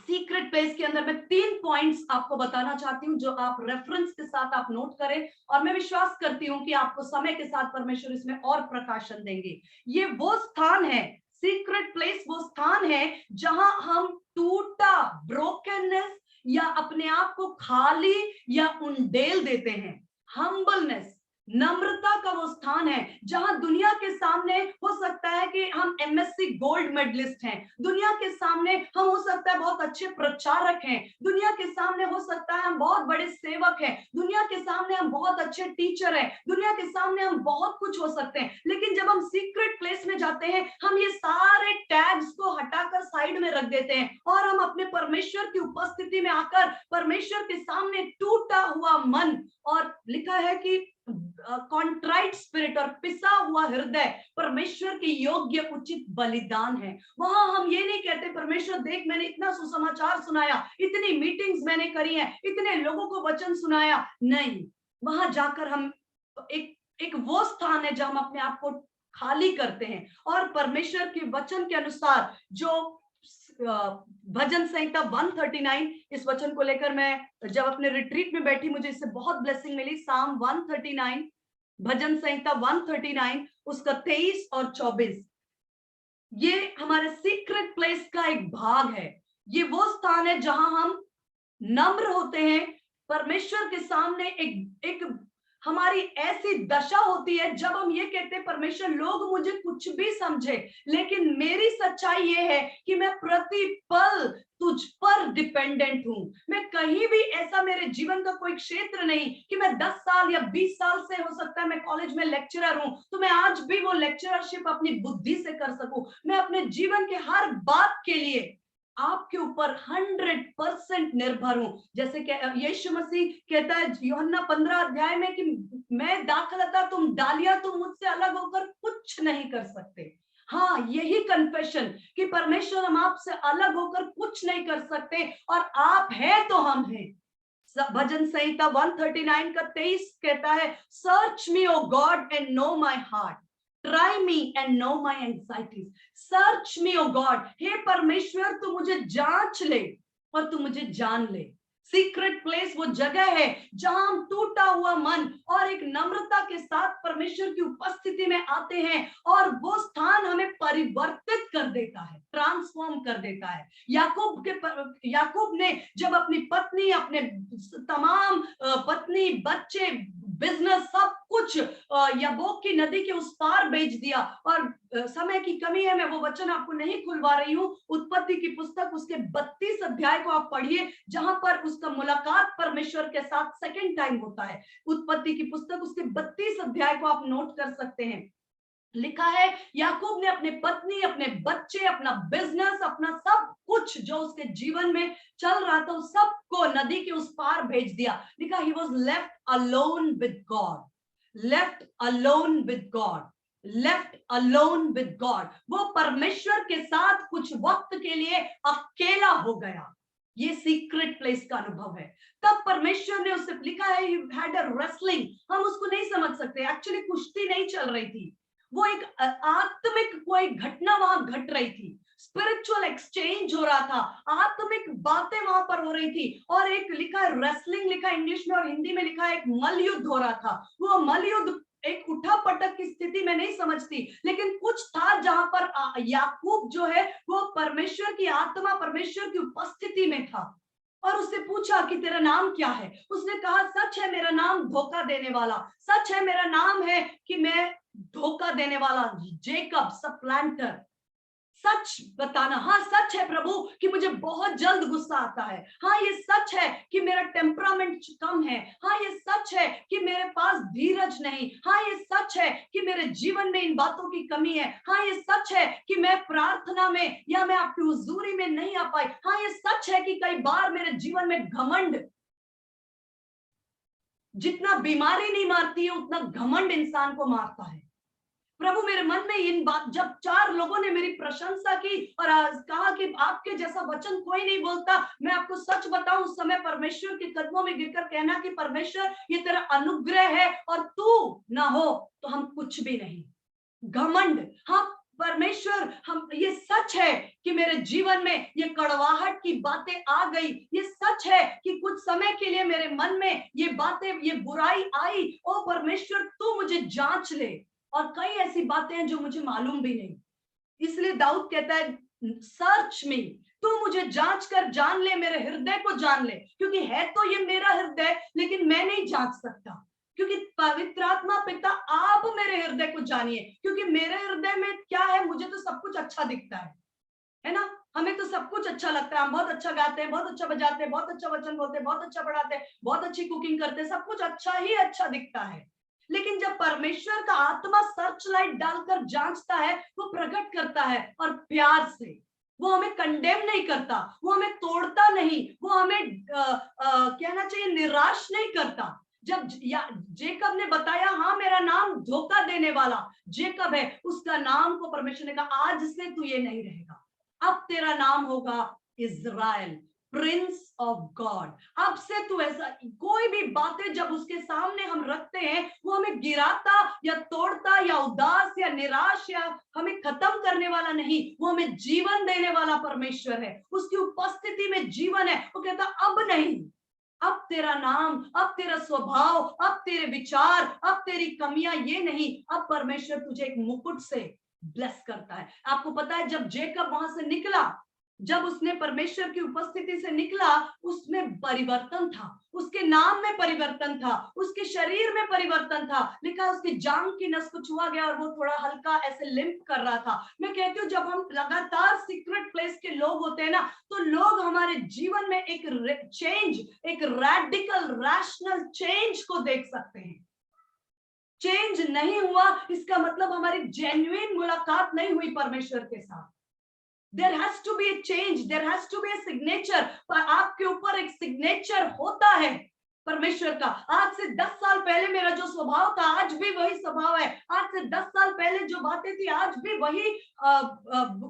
सीक्रेट प्लेस के अंदर मैं 3 पॉइंट्स आपको बताना चाहती हूं, जो आप रेफरेंस के साथ आप नोट करें, और मैं विश्वास करती हूं कि आपको समय के साथ परमेश्वर इसमें और प्रकाशन देंगे। ये वो स्थान है, सीक्रेट प्लेस वो स्थान है जहां हम टूटा, ब्रोकननेस या अपने आप को खाली या उंडेल देते हैं, हम्बलनेस, नम्रता का वो स्थान है जहां दुनिया के सामने हो सकता है कि हम एमएससी गोल्ड मेडलिस्ट हैं, दुनिया के सामने हम हो सकता है बहुत अच्छे प्रचारक हैं, दुनिया के सामने हो सकता है हम बहुत बड़े सेवक हैं, दुनिया के सामने हम बहुत अच्छे टीचर हैं, दुनिया के सामने हम बहुत कुछ हो सकते हैं। लेकिन जब हम सीक्रेट प्लेस में जाते हैं, हम ये सारे टैग्स को हटाकर साइड में रख देते हैं और हम अपने परमेश्वर की उपस्थिति में आकर परमेश्वर के सामने टूटा हुआ मन, और लिखा है कि कॉन्ट्राइट स्पिरिट और पिसा हुआ हृदय परमेश्वर के योग्य उचित बलिदान है। वहां हम ये नहीं कहते परमेश्वर देख मैंने इतना सुसमाचार सुनाया, इतनी मीटिंग्स मैंने करी हैं, इतने लोगों को वचन सुनाया, नहीं। वहां जाकर हम एक वो स्थान है जहां हम अपने आप को खाली करते हैं और परमेश्वर के वचन के अनुसार जो भजन संहिता 139, इस वचन को लेकर मैं जब अपने रिट्रीट में बैठी मुझे इससे बहुत ब्लेसिंग मिली। साम 139, भजन संहिता 139 उसका 23 और 24, ये हमारे सीक्रेट प्लेस का एक भाग है। ये वो स्थान है जहां हम नम्र होते हैं परमेश्वर के सामने। एक हमारी ऐसी दशा होती है जब हम ये कहते हैं परमेश्वर लोग मुझे कुछ भी समझे, लेकिन मेरी सच्चाई ये है कि मैं प्रतिपल तुझ पर डिपेंडेंट हूं। मैं कहीं भी ऐसा मेरे जीवन का कोई क्षेत्र नहीं कि मैं 10 साल या 20 साल से हो सकता है मैं कॉलेज में लेक्चरर हूं तो मैं आज भी वो लेक्चररशिप अपनी बुद्धि से कर सकूं। मैं अपने जीवन के हर बात के लिए आपके ऊपर 100% निर्भर हूं। जैसे कि यीशु मसीह कहता है यूहन्ना 15 अध्याय में कि मैं दाखलता तुम डालियां, तुम मुझसे अलग होकर कुछ नहीं कर सकते। हाँ, यही कन्फेशन कि परमेश्वर हम आपसे अलग होकर कुछ नहीं कर सकते और आप है तो हम हैं। भजन संहिता 139 का 23 कहता है, search me O God and know my heart, try me and know my anxieties, search me oh God। हे परमेश्वर तू मुझे जांच ले और तू मुझे जान ले। सीक्रेट प्लेस वो जगह है जहां हम टूटा हुआ मन और एक नम्रता के साथ परमेश्वर की उपस्थिति में आते हैं और वो स्थान हमें परिवर्तित कर देता है, ट्रांसफॉर्म कर देता है। याकूब ने जब अपनी पत्नी, अपने तमाम पत्नी, बच्चे, बिजनेस, सब कुछ यब्बोक की नदी के उस पार भेज दिया, और समय की कमी है मैं वो वचन आपको नहीं खुलवा रही हूँ। उत्पत्ति की पुस्तक उसके 32 अध्याय को आप पढ़िए जहां पर उसका मुलाकात परमेश्वर के साथ सेकंड टाइम होता है। उत्पत्ति की पुस्तक उसके 32 अध्याय को आप नोट कर सकते हैं। लिखा है याकूब ने अपने पत्नी, अपने बच्चे, अपना बिजनेस, अपना सब कुछ जो उसके जीवन में चल रहा था उस सबको नदी के उस पार भेज दिया। लिखा he was left alone with God, left alone with God, left alone with God. वो परमेश्वर के साथ कुछ वक्त के लिए अकेला हो गया। ये सीक्रेट प्लेस का अनुभव है। तब परमेश्वर ने उससे लिखा है यू हैड अ रेसलिंग, हम उसको नहीं समझ सकते, एक्चुअली कुश्ती नहीं चल रही थी, वो एक आत्मिक कोई घटना वहां घट रही थी, स्पिरिचुअल एक्सचेंज हो रहा था, आत्मिक बातें वहां पर हो रही थी। और एक लिखा है रेसलिंग, लिखा इंग्लिश में और हिंदी में लिखा है एक मलयुद्ध हो रहा था। वो मलयुद्ध एक उठा पटक की स्थिति में नहीं समझती, लेकिन कुछ था जहां पर याकूब जो है वो परमेश्वर की आत्मा, परमेश्वर की उपस्थिति में था और उससे पूछा कि तेरा नाम क्या है। उसने कहा सच है मेरा नाम धोखा देने वाला, सच है मेरा नाम है कि मैं धोखा देने वाला, जेकब सप्लांटर। सच बताना, हाँ सच है प्रभु कि मुझे बहुत जल्द गुस्सा आता है, हाँ ये सच है कि मेरा टेम्परामेंट कम है, हाँ ये सच है कि मेरे पास धीरज नहीं, हाँ ये सच है कि मेरे जीवन में इन बातों की कमी है, हाँ ये सच है कि मैं प्रार्थना में या मैं आपकी हुजूरी में नहीं आ पाई, हाँ ये सच है कि कई बार मेरे जीवन में घमंड, जितना बीमारी नहीं मारती है उतना घमंड इंसान को मारता है। प्रभु मेरे मन में इन बात, जब 4 लोगों ने मेरी प्रशंसा की और कहा कि आपके जैसा वचन कोई नहीं बोलता, मैं आपको सच बताऊं उस समय परमेश्वर के कदमों में गिरकर कहना कि परमेश्वर ये तेरा अनुग्रह है और तू ना हो तो हम कुछ भी नहीं। घमंड, हाँ परमेश्वर हम, ये सच है कि मेरे जीवन में ये कड़वाहट की बातें आ गई, ये सच है कि कुछ समय के लिए मेरे मन में ये बातें, ये बुराई आई, ओ परमेश्वर तू मुझे जांच ले। और कई ऐसी बातें हैं जो मुझे मालूम भी नहीं, इसलिए दाऊद कहता है सर्च मी, तू मुझे जांच कर जान ले, मेरे हृदय को जान ले, क्योंकि है तो ये मेरा हृदय लेकिन मैं नहीं जांच सकता, क्योंकि पवित्र आत्मा पिता आप मेरे हृदय को जानिए, क्योंकि मेरे हृदय में क्या है, मुझे तो सब कुछ अच्छा दिखता है ना। हमें तो सब कुछ अच्छा लगता है, हम बहुत अच्छा गाते हैं, बहुत अच्छा बजाते हैं, बहुत अच्छा वचन बोलते हैं, बहुत अच्छा पढ़ाते हैं, बहुत अच्छी कुकिंग करते हैं, सब कुछ अच्छा ही अच्छा दिखता है। लेकिन जब परमेश्वर का आत्मा सर्च लाइट डालकर जांचता है, वो प्रकट करता है और प्यार से, वो हमें कंडेम नहीं करता, वो हमें तोड़ता नहीं, वो हमें कहना चाहिए निराश नहीं करता। जब जेकब ने बताया, हाँ मेरा नाम धोखा देने वाला जेकब है, उसका नाम को परमेश्वर ने कहा आज से तू ये नहीं रहेगा, अब तेरा नाम होगा इज़राइल, प्रिंस ऑफ गॉड। अब से तू ऐसा, कोई भी बातें जब उसके सामने हम रखते हैं, वो हमें गिराता या तोड़ता या उदास या निराश या हमें खत्म करने वाला नहीं, वो हमें जीवन देने वाला परमेश्वर है। उसकी उपस्थिति में जीवन है। वो कहता अब नहीं, अब तेरा नाम, अब तेरा स्वभाव, अब तेरे विचार, अब तेरी कमियां ये नहीं, अब परमेश्वर तुझे एक मुकुट से ब्लेस करता है। आपको पता है जब जेकब वहां से निकला, जब उसने परमेश्वर की उपस्थिति से निकला, उसमें परिवर्तन था, उसके नाम में परिवर्तन था, उसके शरीर में परिवर्तन था। लिखा उसकी जांघ की नस को छुआ गया और वो थोड़ा हल्का ऐसे लिंप कर रहा था। मैं कहती हूँ जब हम लगातार सीक्रेट प्लेस के लोग होते हैं ना, तो लोग हमारे जीवन में एक चेंज, एक रेडिकल रैशनल चेंज को देख सकते हैं। चेंज नहीं हुआ इसका मतलब हमारी जेन्युइन मुलाकात नहीं हुई परमेश्वर के साथ। There has to be a change, there has to be a signature। पर आपके ऊपर एक सिग्नेचर होता है परमेश्वर का। आज से 10 साल पहले मेरा जो स्वभाव था, आज भी वही स्वभाव है। आज से 10 साल पहले जो बातें थी, आज भी वही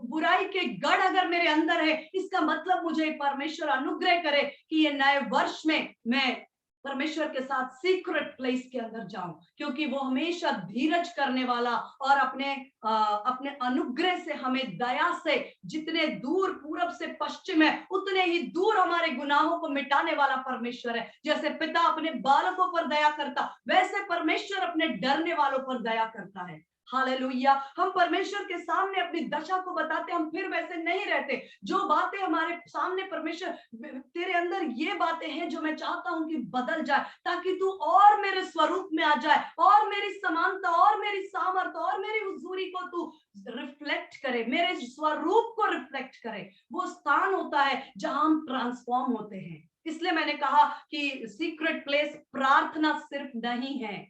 बुराई के गढ़ अगर मेरे अंदर है, इसका मतलब मुझे परमेश्वर अनुग्रह करे कि ये नए वर्ष में मैं परमेश्वर के साथ सीक्रेट प्लेस के अंदर जाऊं, क्योंकि वो हमेशा धीरज करने वाला और अपने अनुग्रह से हमें दया से, जितने दूर पूरब से पश्चिम है उतने ही दूर हमारे गुनाहों को मिटाने वाला परमेश्वर है। जैसे पिता अपने बालकों पर दया करता, वैसे परमेश्वर अपने डरने वालों पर दया करता है। हालेलुया। हम परमेश्वर के सामने अपनी दशा को बताते, हम फिर वैसे नहीं रहते। जो बातें हमारे सामने परमेश्वर, तेरे अंदर ये बातें हैं जो मैं चाहता हूं कि बदल जाए, ताकि तू और मेरे स्वरूप में आ जाए, और मेरी समानता और मेरी सामर्थ्य और मेरी हुजूरी को तू रिफ्लेक्ट करे, मेरे स्वरूप को रिफ्लेक्ट करे। वो स्थान होता है जहां हम ट्रांसफॉर्म होते हैं। इसलिए मैंने कहा कि सीक्रेट प्लेस प्रार्थना सिर्फ नहीं है,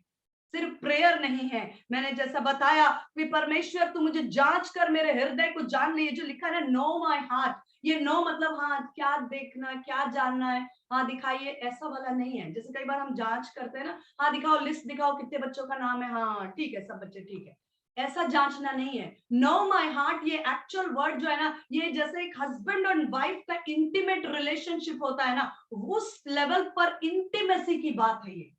सिर्फ प्रेयर नहीं है। मैंने जैसा बताया कि परमेश्वर तू मुझे जांच कर मेरे हृदय को जान लिए, जो लिखा है नो माय हार्ट, ये नो मतलब हाँ क्या देखना, क्या जानना है, हाँ दिखाइए, ऐसा वाला नहीं है। जैसे कई बार हम जांच करते हैं ना, हाँ दिखाओ, लिस्ट दिखाओ कितने बच्चों का नाम है, हाँ ठीक है सब बच्चे ठीक है, ऐसा जांचना नहीं है। नो माय हार्ट ये एक्चुअल वर्ड जो है ना, ये जैसे एक हस्बैंड और वाइफ का इंटीमेट रिलेशनशिप होता है ना, उस लेवल पर इंटीमेसी की बात है ये।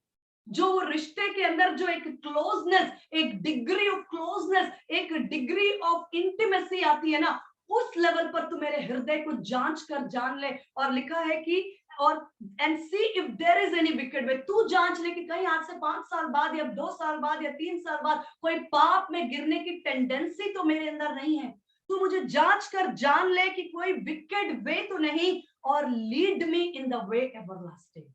जो रिश्ते के अंदर जो एक क्लोजनेस, एक डिग्री ऑफ क्लोजनेस, एक डिग्री ऑफ इंटीमेसी आती है ना, उस लेवल पर तू मेरे हृदय को जांच कर जान ले। और लिखा है कि और and see if there is any wicked way, तू जांच ले कि कहीं आज से 5 साल बाद या 2 साल बाद या 3 साल बाद कोई पाप में गिरने की टेंडेंसी तो मेरे अंदर नहीं है। तू मुझे जांच कर जान ले कि कोई विकेड वे तो नहीं, और lead me in the way everlasting.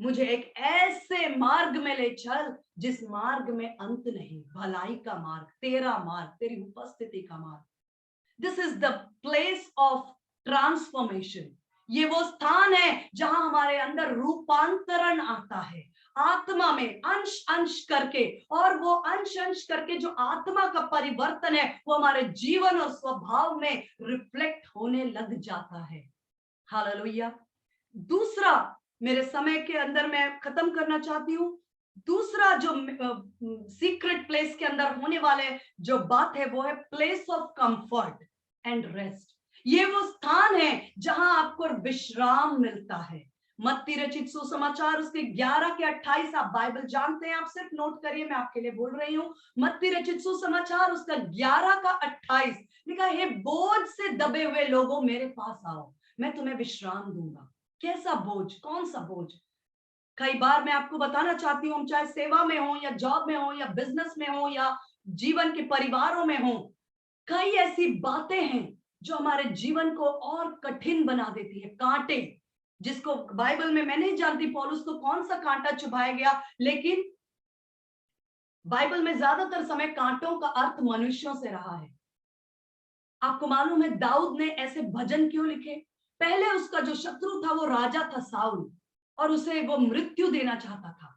मुझे एक ऐसे मार्ग में ले चल जिस मार्ग में अंत नहीं, भलाई का मार्ग, तेरा मार्ग, तेरी उपस्थिति का मार्ग। This is the place of transformation. ये वो स्थान है जहां हमारे अंदर रूपांतरण आता है, आत्मा में अंश अंश करके, और वो अंश अंश करके जो आत्मा का परिवर्तन है वो हमारे जीवन और स्वभाव में रिफ्लेक्ट होने लग जाता है। हालेलुया। दूसरा, मेरे समय के अंदर मैं खत्म करना चाहती हूँ, दूसरा जो सीक्रेट प्लेस के अंदर होने वाले जो बात है वो है place of comfort and rest. ये वो स्थान है जहां आपको विश्राम मिलता है। मत्ती रचित सुसमाचार उसके 11 के 28, आप बाइबल जानते हैं, आप सिर्फ नोट करिए, मैं आपके लिए बोल रही हूँ। मत्ती रचित सुसमाचार उसका 11 का 28 लिखा है, बोझ से दबे हुए लोगों मेरे पास आओ, मैं तुम्हें विश्राम दूंगा। कैसा बोझ, कौन सा बोझ? कई बार मैं आपको बताना चाहती हूँ, हम चाहे सेवा में हो या जॉब में हो या बिजनेस में हो या जीवन के परिवारों में हो, कई ऐसी बातें हैं जो हमारे जीवन को और कठिन बना देती है। कांटे, जिसको बाइबल में मैं नहीं जानती पौलुस को कौन सा कांटा चुभाया गया, लेकिन बाइबल में ज्यादातर समय कांटों का अर्थ मनुष्यों से रहा है। आपको मालूम है दाऊद ने ऐसे भजन क्यों लिखे? पहले उसका जो शत्रु था वो राजा था साउल, और उसे वो मृत्यु देना चाहता था।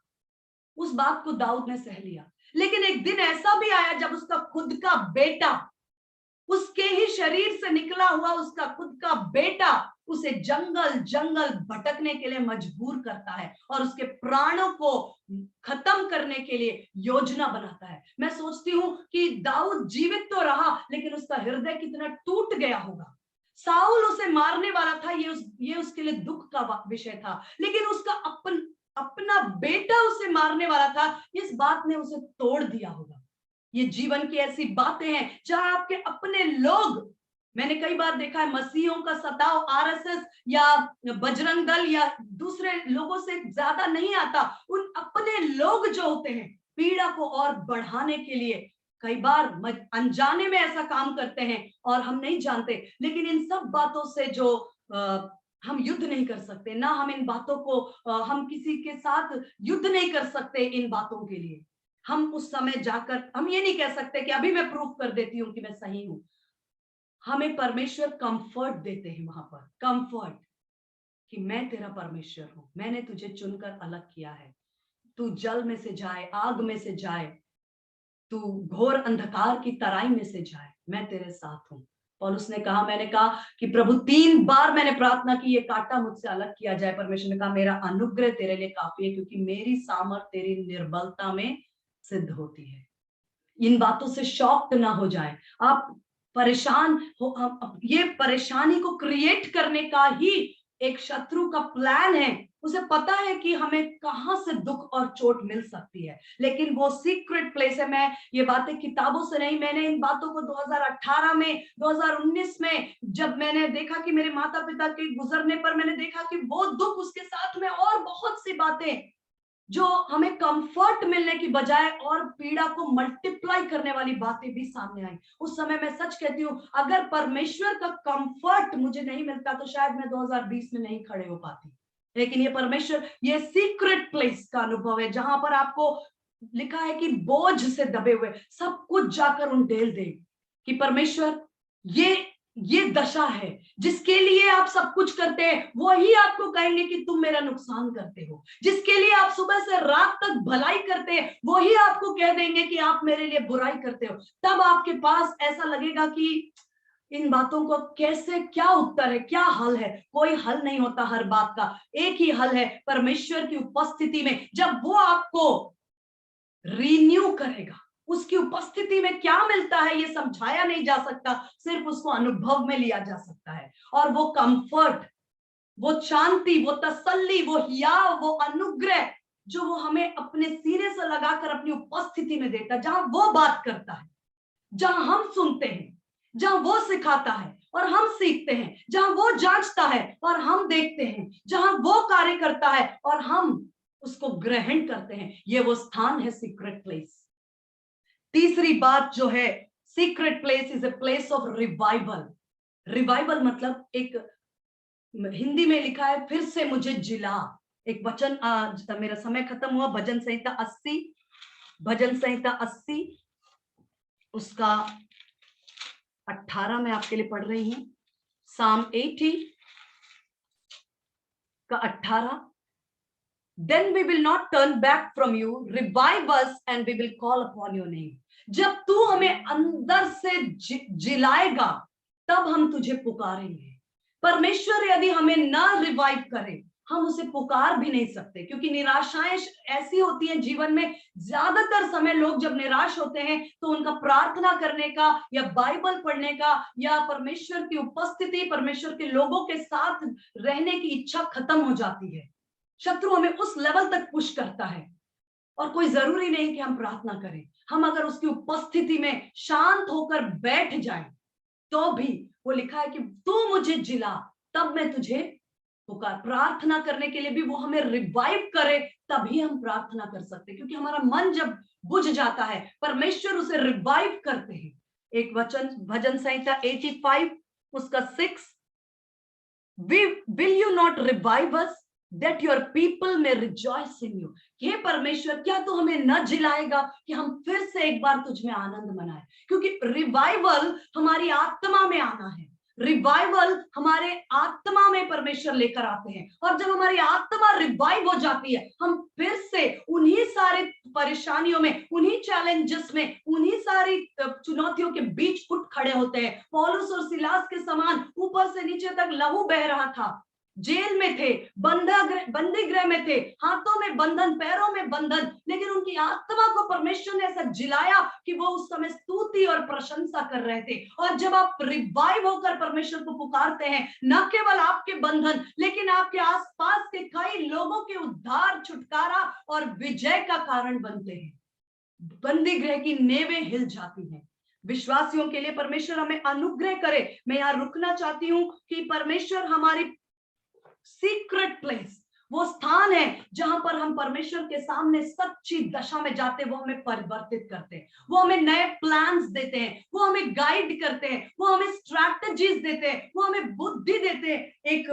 उस बात को दाऊद ने सह लिया, लेकिन एक दिन ऐसा भी आया जब उसका खुद का बेटा, उसके ही शरीर से निकला हुआ उसका खुद का बेटा उसे जंगल जंगल भटकने के लिए मजबूर करता है और उसके प्राणों को खत्म करने के लिए योजना बनाता है। मैं सोचती हूं कि दाऊद जीवित तो रहा, लेकिन उसका हृदय कितना टूट गया होगा। साउल उसे मारने वाला था, ये उसके लिए दुख का विषय था, लेकिन उसका अपना बेटा उसे मारने वाला था, इस बात ने उसे तोड़ दिया होगा। ये जीवन की ऐसी बातें हैं जहां आपके अपने लोग, मैंने कई बार देखा है मसीहों का सताव आरएसएस या बजरंग दल या दूसरे लोगों से ज्यादा नहीं आता। उन अपने लोग जो होते हैं पीड़ा को और बढ़ाने के लिए कई बार अनजाने में ऐसा काम करते हैं और हम नहीं जानते। लेकिन इन सब बातों से जो हम युद्ध नहीं कर सकते ना, हम इन बातों को हम किसी के साथ युद्ध नहीं कर सकते इन बातों के लिए। हम उस समय जाकर हम ये नहीं कह सकते कि अभी मैं प्रूफ कर देती हूँ कि मैं सही हूं। हमें परमेश्वर कंफर्ट देते हैं वहां पर, कंफर्ट कि मैं तेरा परमेश्वर हूं, मैंने तुझे चुनकर अलग किया है। तू जल में से जाए, आग में से जाए, तू घोर अंधकार की तराई में से जाए, मैं तेरे साथ हूं। पौलुस ने कहा, मैंने कहा कि प्रभु 3 बार मैंने प्रार्थना की ये कांटा मुझसे अलग किया जाए। परमेश्वर ने कहा मेरा अनुग्रह तेरे लिए काफी है, क्योंकि मेरी सामर्थ तेरी निर्बलता में सिद्ध होती है। इन बातों से शॉक्ड ना हो जाए आप, परेशान हो। ये परेशानी को क्रिएट करने का ही एक शत्रु का प्लान है। उसे पता है कि हमें कहां से दुख और चोट मिल सकती है, लेकिन वो सीक्रेट प्लेस है। मैं ये बातें किताबों से नहीं, मैंने इन बातों को 2018 में 2019 में जब मैंने देखा कि मेरे माता पिता के गुजरने पर मैंने देखा कि वो दुख, उसके साथ में और बहुत सी बातें जो हमें कंफर्ट मिलने की बजाय और पीड़ा को मल्टीप्लाई करने वाली बातें भी सामने आई। उस समय मैं सच कहती हूँ, अगर परमेश्वर का कंफर्ट मुझे नहीं मिलता तो शायद मैं 2020 में नहीं खड़े हो पाती। लेकिन ये परमेश्वर, ये सीक्रेट प्लेस का अनुभव है जहां पर आपको लिखा है कि बोझ से दबे हुए सब कुछ जाकर उन ढेल दे, कि परमेश्वर ये दशा है जिसके लिए आप सब कुछ करते हैं, वही आपको कहेंगे कि तुम मेरा नुकसान करते हो। जिसके लिए आप सुबह से रात तक भलाई करते हैं, वही आपको कह देंगे कि आप मेरे लिए बुराई करते हो। तब आपके पास ऐसा लगेगा कि इन बातों को कैसे, क्या उत्तर है, क्या हल है? कोई हल नहीं होता हर बात का, एक ही हल है परमेश्वर की उपस्थिति में। जब वो आपको रिन्यू करेगा, उसकी उपस्थिति में क्या मिलता है ये समझाया नहीं जा सकता, सिर्फ उसको अनुभव में लिया जा सकता है। और वो कंफर्ट, वो शांति, वो तसल्ली, वो हियाव, वो अनुग्रह जो वो हमें अपने सीने से लगाकर अपनी उपस्थिति में देता है, जहां वो बात करता है, जहां हम सुनते हैं, जहां वो सिखाता है और हम सीखते हैं, जहां वो जांचता है और हम देखते हैं, जहां वो कार्य करता है और हम उसको ग्रहण करते हैं, ये वो स्थान है सीक्रेट प्लेस। तीसरी बात जो है, secret place is a place of revival. Revival मतलब एक, हिंदी में लिखा है फिर से मुझे जिला। एक वचन, मेरा समय खत्म हुआ, भजन संहिता 80, भजन संहिता 80 उसका 18 मैं आपके लिए पढ़ रही हूं। साम 80 का 18, then we will not turn back from you, revive us and we will call upon your name। जब तू हमें अंदर से जिलाएगा तब हम तुझे पुकारेंगे। परमेश्वर यदि हमें ना रिवाइव करे, हम उसे पुकार भी नहीं सकते, क्योंकि निराशाएं ऐसी होती हैं जीवन में। ज्यादातर समय लोग जब निराश होते हैं तो उनका प्रार्थना करने का या बाइबल पढ़ने का या परमेश्वर की उपस्थिति, परमेश्वर के लोगों के साथ रहने की इच्छा खत्म हो जाती है। शत्रु हमें उस लेवल तक पुश करता है, और कोई जरूरी नहीं कि हम प्रार्थना करें। हम अगर उसकी उपस्थिति में शांत होकर बैठ जाएं तो भी वो लिखा है कि तू मुझे जिला तब मैं तुझे पुकार। प्रार्थना करने के लिए भी वो हमें रिवाइव करे तभी हम प्रार्थना कर सकते हैं, क्योंकि हमारा मन जब बुझ जाता है परमेश्वर उसे रिवाइव करते हैं। एक वचन, भजन संहिता 85 उसका 6, will you not revive us that your people may rejoice in you? हे परमेश्वर, क्या तू हमें न जिलाएगा कि हम फिर से एक बार तुझ में आनंद मनाए? क्योंकि रिवाइवल हमारी आत्मा में आना है, रिवाइवल हमारे आत्मा में परमेश्वर लेकर आते हैं, और जब हमारी आत्मा रिवाइव हो जाती है, हम फिर से उन्हीं सारे परेशानियों में, उन्हीं चैलेंजेस में, उन्हीं सारी चुनौतियों के बीच उठ खड़े होते हैं। पौलुस और सिलास के समान ऊपर से नीचे तक लहू बह रहा था, जेल में थे, बंदी गृह में थे, हाथों में बंधन, पैरों में बंधन, लेकिन उनकी आत्मा को परमेश्वर ने ऐसा जिलाया कि वो उस समय स्तुति और प्रशंसा कर रहे थे। और जब आप रिवाइव होकर परमेश्वर को पुकारते हैं, न केवल आपके बंधन, लेकिन आपके आसपास के कई लोगों के उद्धार, छुटकारा और विजय का कारण बनते हैं। बंदी गृह की नेवें हिल जाती हैं। विश्वासियों के लिए परमेश्वर हमें अनुग्रह करे। मैं यहाँ रुकना चाहती हूँ कि परमेश्वर हमारी सीक्रेट प्लेस, वो स्थान है जहां पर हम परमेश्वर के सामने सच्ची दशा में जाते, वो हमें परिवर्तित करते हैं, वो हमें नए प्लान्स देते हैं, वो हमें गाइड करते हैं, वो हमें स्ट्रैटेजीज देते हैं, वो हमें बुद्धि देते हैं। एक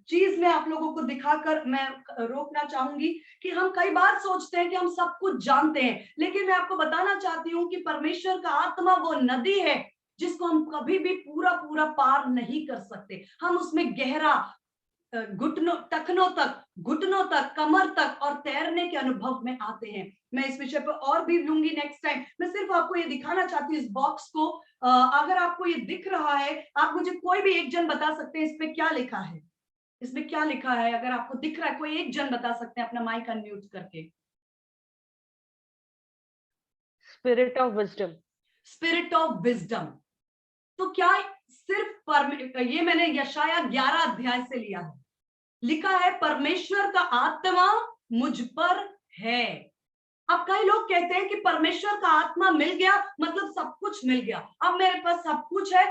चीज मैं आप लोगों को दिखाकर मैं रोकना चाहूंगी कि हम कई बार सोचते हैं कि हम सब कुछ जानते हैं, लेकिन मैं आपको बताना चाहती हूँ कि परमेश्वर का आत्मा वो नदी है जिसको हम कभी भी पूरा पूरा पार नहीं कर सकते। हम उसमें गहरा घुटनों तक, कमर तक और तैरने के अनुभव में आते हैं। मैं इस विषय पर और भी लूंगी नेक्स्ट टाइम। मैं सिर्फ आपको ये दिखाना चाहती हूँ इस बॉक्स को। अगर आपको ये दिख रहा है, आप मुझे कोई भी एक जन बता सकते हैं इस पे क्या लिखा है, इसमें क्या लिखा है? अगर आपको दिख रहा है, कोई एक जन बता सकते हैं अपना माइक अनम्यूट करके। Spirit of wisdom. Spirit of wisdom. तो क्या सिर्फ ये मैंने यशाया 11 अध्याय से लिया है। लिखा है परमेश्वर का आत्मा मुझ पर है। अब कई लोग कहते हैं कि परमेश्वर का आत्मा मिल गया मतलब सब कुछ मिल गया, अब मेरे पास सब कुछ है।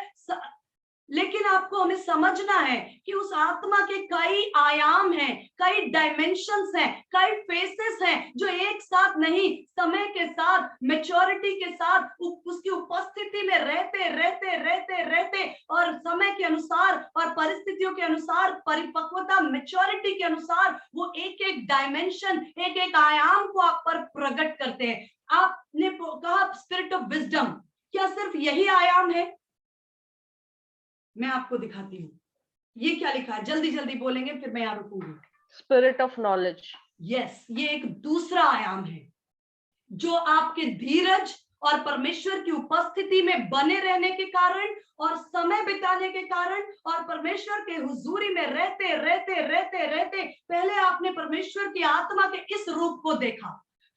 लेकिन आपको हमें समझना है कि उस आत्मा के कई आयाम हैं, कई डायमेंशंस हैं, कई फेसेस हैं, जो एक साथ नहीं, समय के साथ, मैच्योरिटी के साथ, उसकी उपस्थिति में रहते रहते रहते रहते और समय के अनुसार और परिस्थितियों के अनुसार, परिपक्वता, मैच्योरिटी के अनुसार वो एक एक डायमेंशन, एक एक आयाम को आप पर प्रकट करते हैं। आपने कहा स्पिरिट ऑफ विजडम, क्या सिर्फ यही आयाम है? मैं आपको दिखाती हूँ ये क्या लिखा है, जल्दी जल्दी बोलेंगे फिर मैं यहाँ रुकूंगी। Spirit of knowledge. यस, ये एक दूसरा आयाम है जो आपके धीरज और परमेश्वर की उपस्थिति में बने रहने के कारण और समय बिताने के कारण और परमेश्वर के हुजूरी में रहते रहते रहते रहते पहले आपने परमेश्वर की आत्मा के इस रूप को देखा,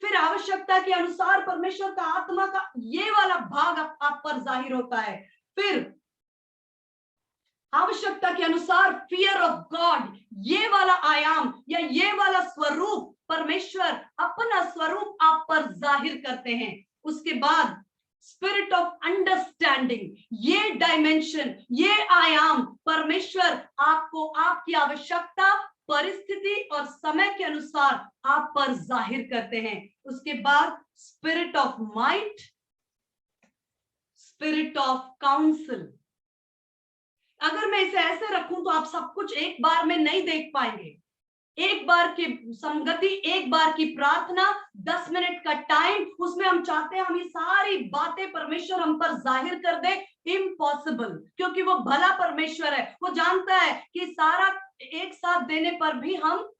फिर आवश्यकता के अनुसार परमेश्वर का आत्मा का ये वाला भाग आप पर जाहिर होता है, फिर आवश्यकता के अनुसार फियर ऑफ गॉड, ये वाला आयाम या ये वाला स्वरूप, परमेश्वर अपना स्वरूप आप पर जाहिर करते हैं। उसके बाद स्पिरिट ऑफ अंडरस्टैंडिंग, ये डायमेंशन, ये आयाम परमेश्वर आपको आपकी आवश्यकता, परिस्थिति और समय के अनुसार आप पर जाहिर करते हैं। उसके बाद spirit of might, spirit of council. अगर मैं इसे ऐसे रखूं तो आप सब कुछ एक बार में नहीं देख पाएंगे। एक बार की संगति, एक बार की प्रार्थना, 10 मिनट का टाइम, उसमें हम चाहते हैं हम ये सारी बातें परमेश्वर हम पर जाहिर कर दे। इम्पॉसिबल, क्योंकि वो भला परमेश्वर है, वो जानता है कि सारा एक साथ देने पर भी हम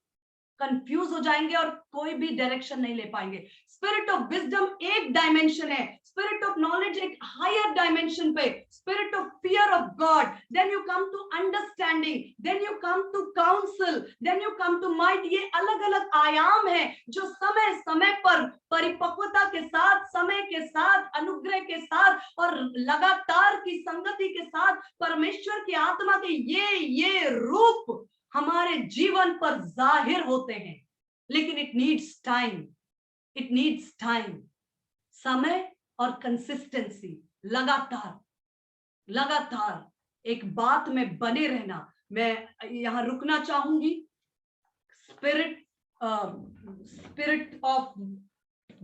कंफ्यूज हो जाएंगे और कोई भी डायरेक्शन नहीं ले पाएंगे। स्पिरिट ऑफ विजडम एक डायमेंशन है, स्पिरिट ऑफ नॉलेज एक हायर डायमेंशन पे, spirit of fear of God, then you come to understanding, then you come to counsel, then you come to might. ये अलग अलग आयाम है जो समय समय पर परिपक्वता के साथ, समय के साथ, अनुग्रह के साथ और लगातार की संगति के साथ परमेश्वर की आत्मा के ये रूप हमारे जीवन पर जाहिर होते हैं। लेकिन it needs time, it needs time, समय और कंसिस्टेंसी, लगातार एक बात में बने रहना। मैं यहां रुकना चाहूंगी। स्पिरिट ऑफ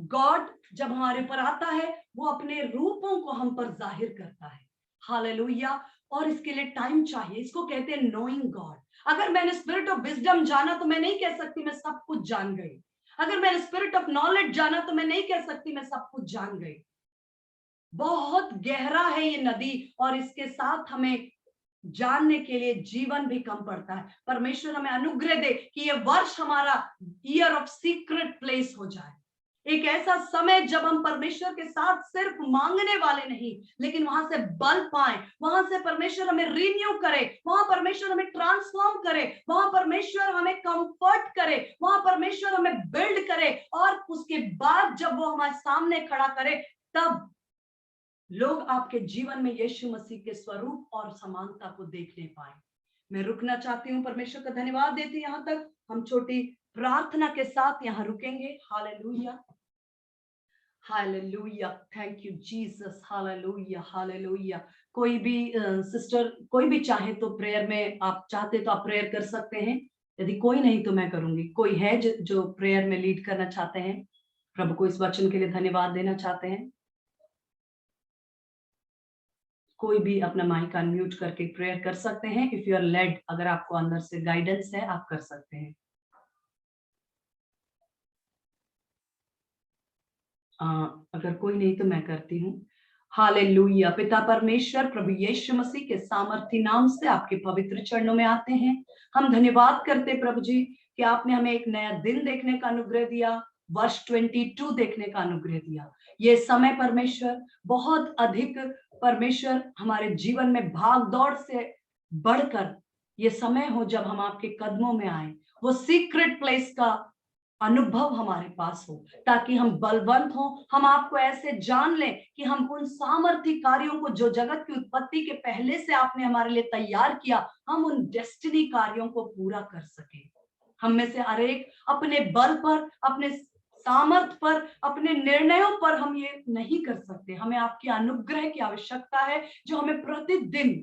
गॉड जब हमारे ऊपर आता है, वो अपने रूपों को हम पर जाहिर करता है। हालेलुया। और इसके लिए टाइम चाहिए। इसको कहते हैं नोइंग गॉड। अगर मैंने स्पिरिट ऑफ विजडम जाना तो मैं नहीं कह सकती मैं सब कुछ जान गई। अगर मैंने स्पिरिट ऑफ नॉलेज जाना तो मैं नहीं कह सकती मैं सब कुछ जान गई। बहुत गहरा है ये नदी, और इसके साथ हमें जानने के लिए जीवन भी कम पड़ता है। परमेश्वर हमें अनुग्रह दे कि ये वर्ष हमारा ईयर ऑफ सीक्रेट प्लेस हो जाए, एक ऐसा समय जब हम परमेश्वर के साथ सिर्फ मांगने वाले नहीं, लेकिन वहां से बल पाए, वहां से परमेश्वर हमें रिन्यू करे, वहां परमेश्वर हमें ट्रांसफॉर्म करे, वहां परमेश्वर हमें कंफर्ट करे, वहां परमेश्वर हमें बिल्ड करे, और उसके बाद जब वो हमारे सामने खड़ा करे, तब लोग आपके जीवन में यीशु मसीह के स्वरूप और समानता को देखने पाए। मैं रुकना चाहती हूँ, परमेश्वर का धन्यवाद देती यहाँ तक। हम छोटी प्रार्थना के साथ यहाँ रुकेंगे। Hallelujah, hallelujah, thank you Jesus, hallelujah, hallelujah. कोई भी सिस्टर, कोई भी चाहे तो प्रेयर में, आप चाहते तो आप प्रेयर कर सकते हैं, यदि कोई नहीं तो मैं करूंगी। कोई है जो प्रेयर में लीड करना चाहते हैं, प्रभु को इस वचन के लिए धन्यवाद देना चाहते हैं? कोई भी अपना माइक अनम्यूट करके प्रेयर कर सकते हैं। इफ यू आर लेड, अगर आपको अंदर से गाइडेंस है, आप कर सकते हैं। अगर कोई नहीं तो मैं करती हूँ। हालेलुया। पिता परमेश्वर, प्रभु यीशु मसीह के सामर्थी नाम से आपके पवित्र चरणों में आते हैं। हम धन्यवाद करते प्रभु जी कि आपने हमें एक नया दिन देखने का अनुग्रह दिया, वर्ष 22 देखने का अनुग्रह दिया। ये समय परमेश्वर बहुत अधिक, परमेश्वर हमारे जीवन में भाग दौड़ से बढ़कर ये समय हो जब हम आपके कदमों में आए, वो सीक्रेट प्लेस का अनुभव हमारे पास हो, ताकि हम बलवंत हो, हम आपको ऐसे जान लें कि हम उन सामर्थी कार्यों को जो जगत की उत्पत्ति के पहले से आपने हमारे लिए तैयार किया, हम उन डेस्टिनी कार्यों को पूरा कर सके। हम में से हर एक अपने बल पर, अपने सामर्थ पर, अपने निर्णयों पर हम ये नहीं कर सकते। हमें आपकी अनुग्रह की आवश्यकता है, जो हमें प्रतिदिन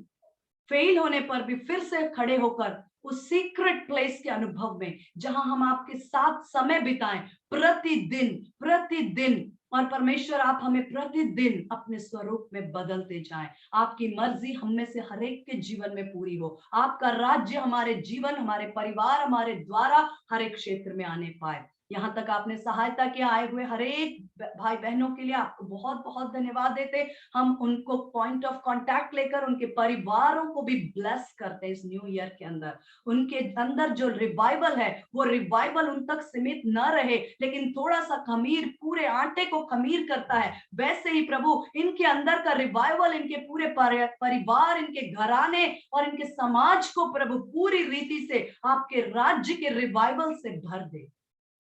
फेल होने पर भी फिर से खड़े होकर उस सीक्रेट प्लेस के अनुभव में, जहां हम आपके साथ समय बिताएं प्रतिदिन प्रतिदिन। और परमेश्वर, आप हमें प्रतिदिन अपने स्वरूप में बदलते जाएं। आपकी मर्जी हम में से हर एक के जीवन में पूरी हो। आपका राज्य हमारे जीवन, हमारे परिवार, हमारे द्वारा हर एक क्षेत्र में आने पाए। यहाँ तक आपने सहायता किया आए हुए हर एक भाई बहनों के लिए आपको बहुत बहुत धन्यवाद देते। हम उनको पॉइंट ऑफ कांटेक्ट लेकर उनके परिवारों को भी ब्लेस करते हैं इस न्यू ईयर के अंदर। उनके अंदर जो रिवाइवल है, वो रिवाइवल उन तक सीमित न रहे, लेकिन थोड़ा सा खमीर पूरे आटे को खमीर करता है, वैसे ही प्रभु इनके अंदर का रिवाइवल इनके पूरे परिवार, इनके घराने और इनके समाज को प्रभु पूरी रीति से आपके राज्य के रिवाइवल से भर दे।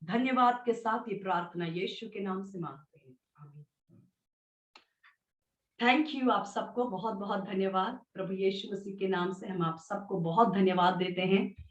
धन्यवाद के साथ ये प्रार्थना यीशु के नाम से मांगते हैं, आमीन। थैंक यू, आप सबको बहुत बहुत धन्यवाद। प्रभु यीशु मसीह के नाम से हम आप सबको बहुत धन्यवाद देते हैं।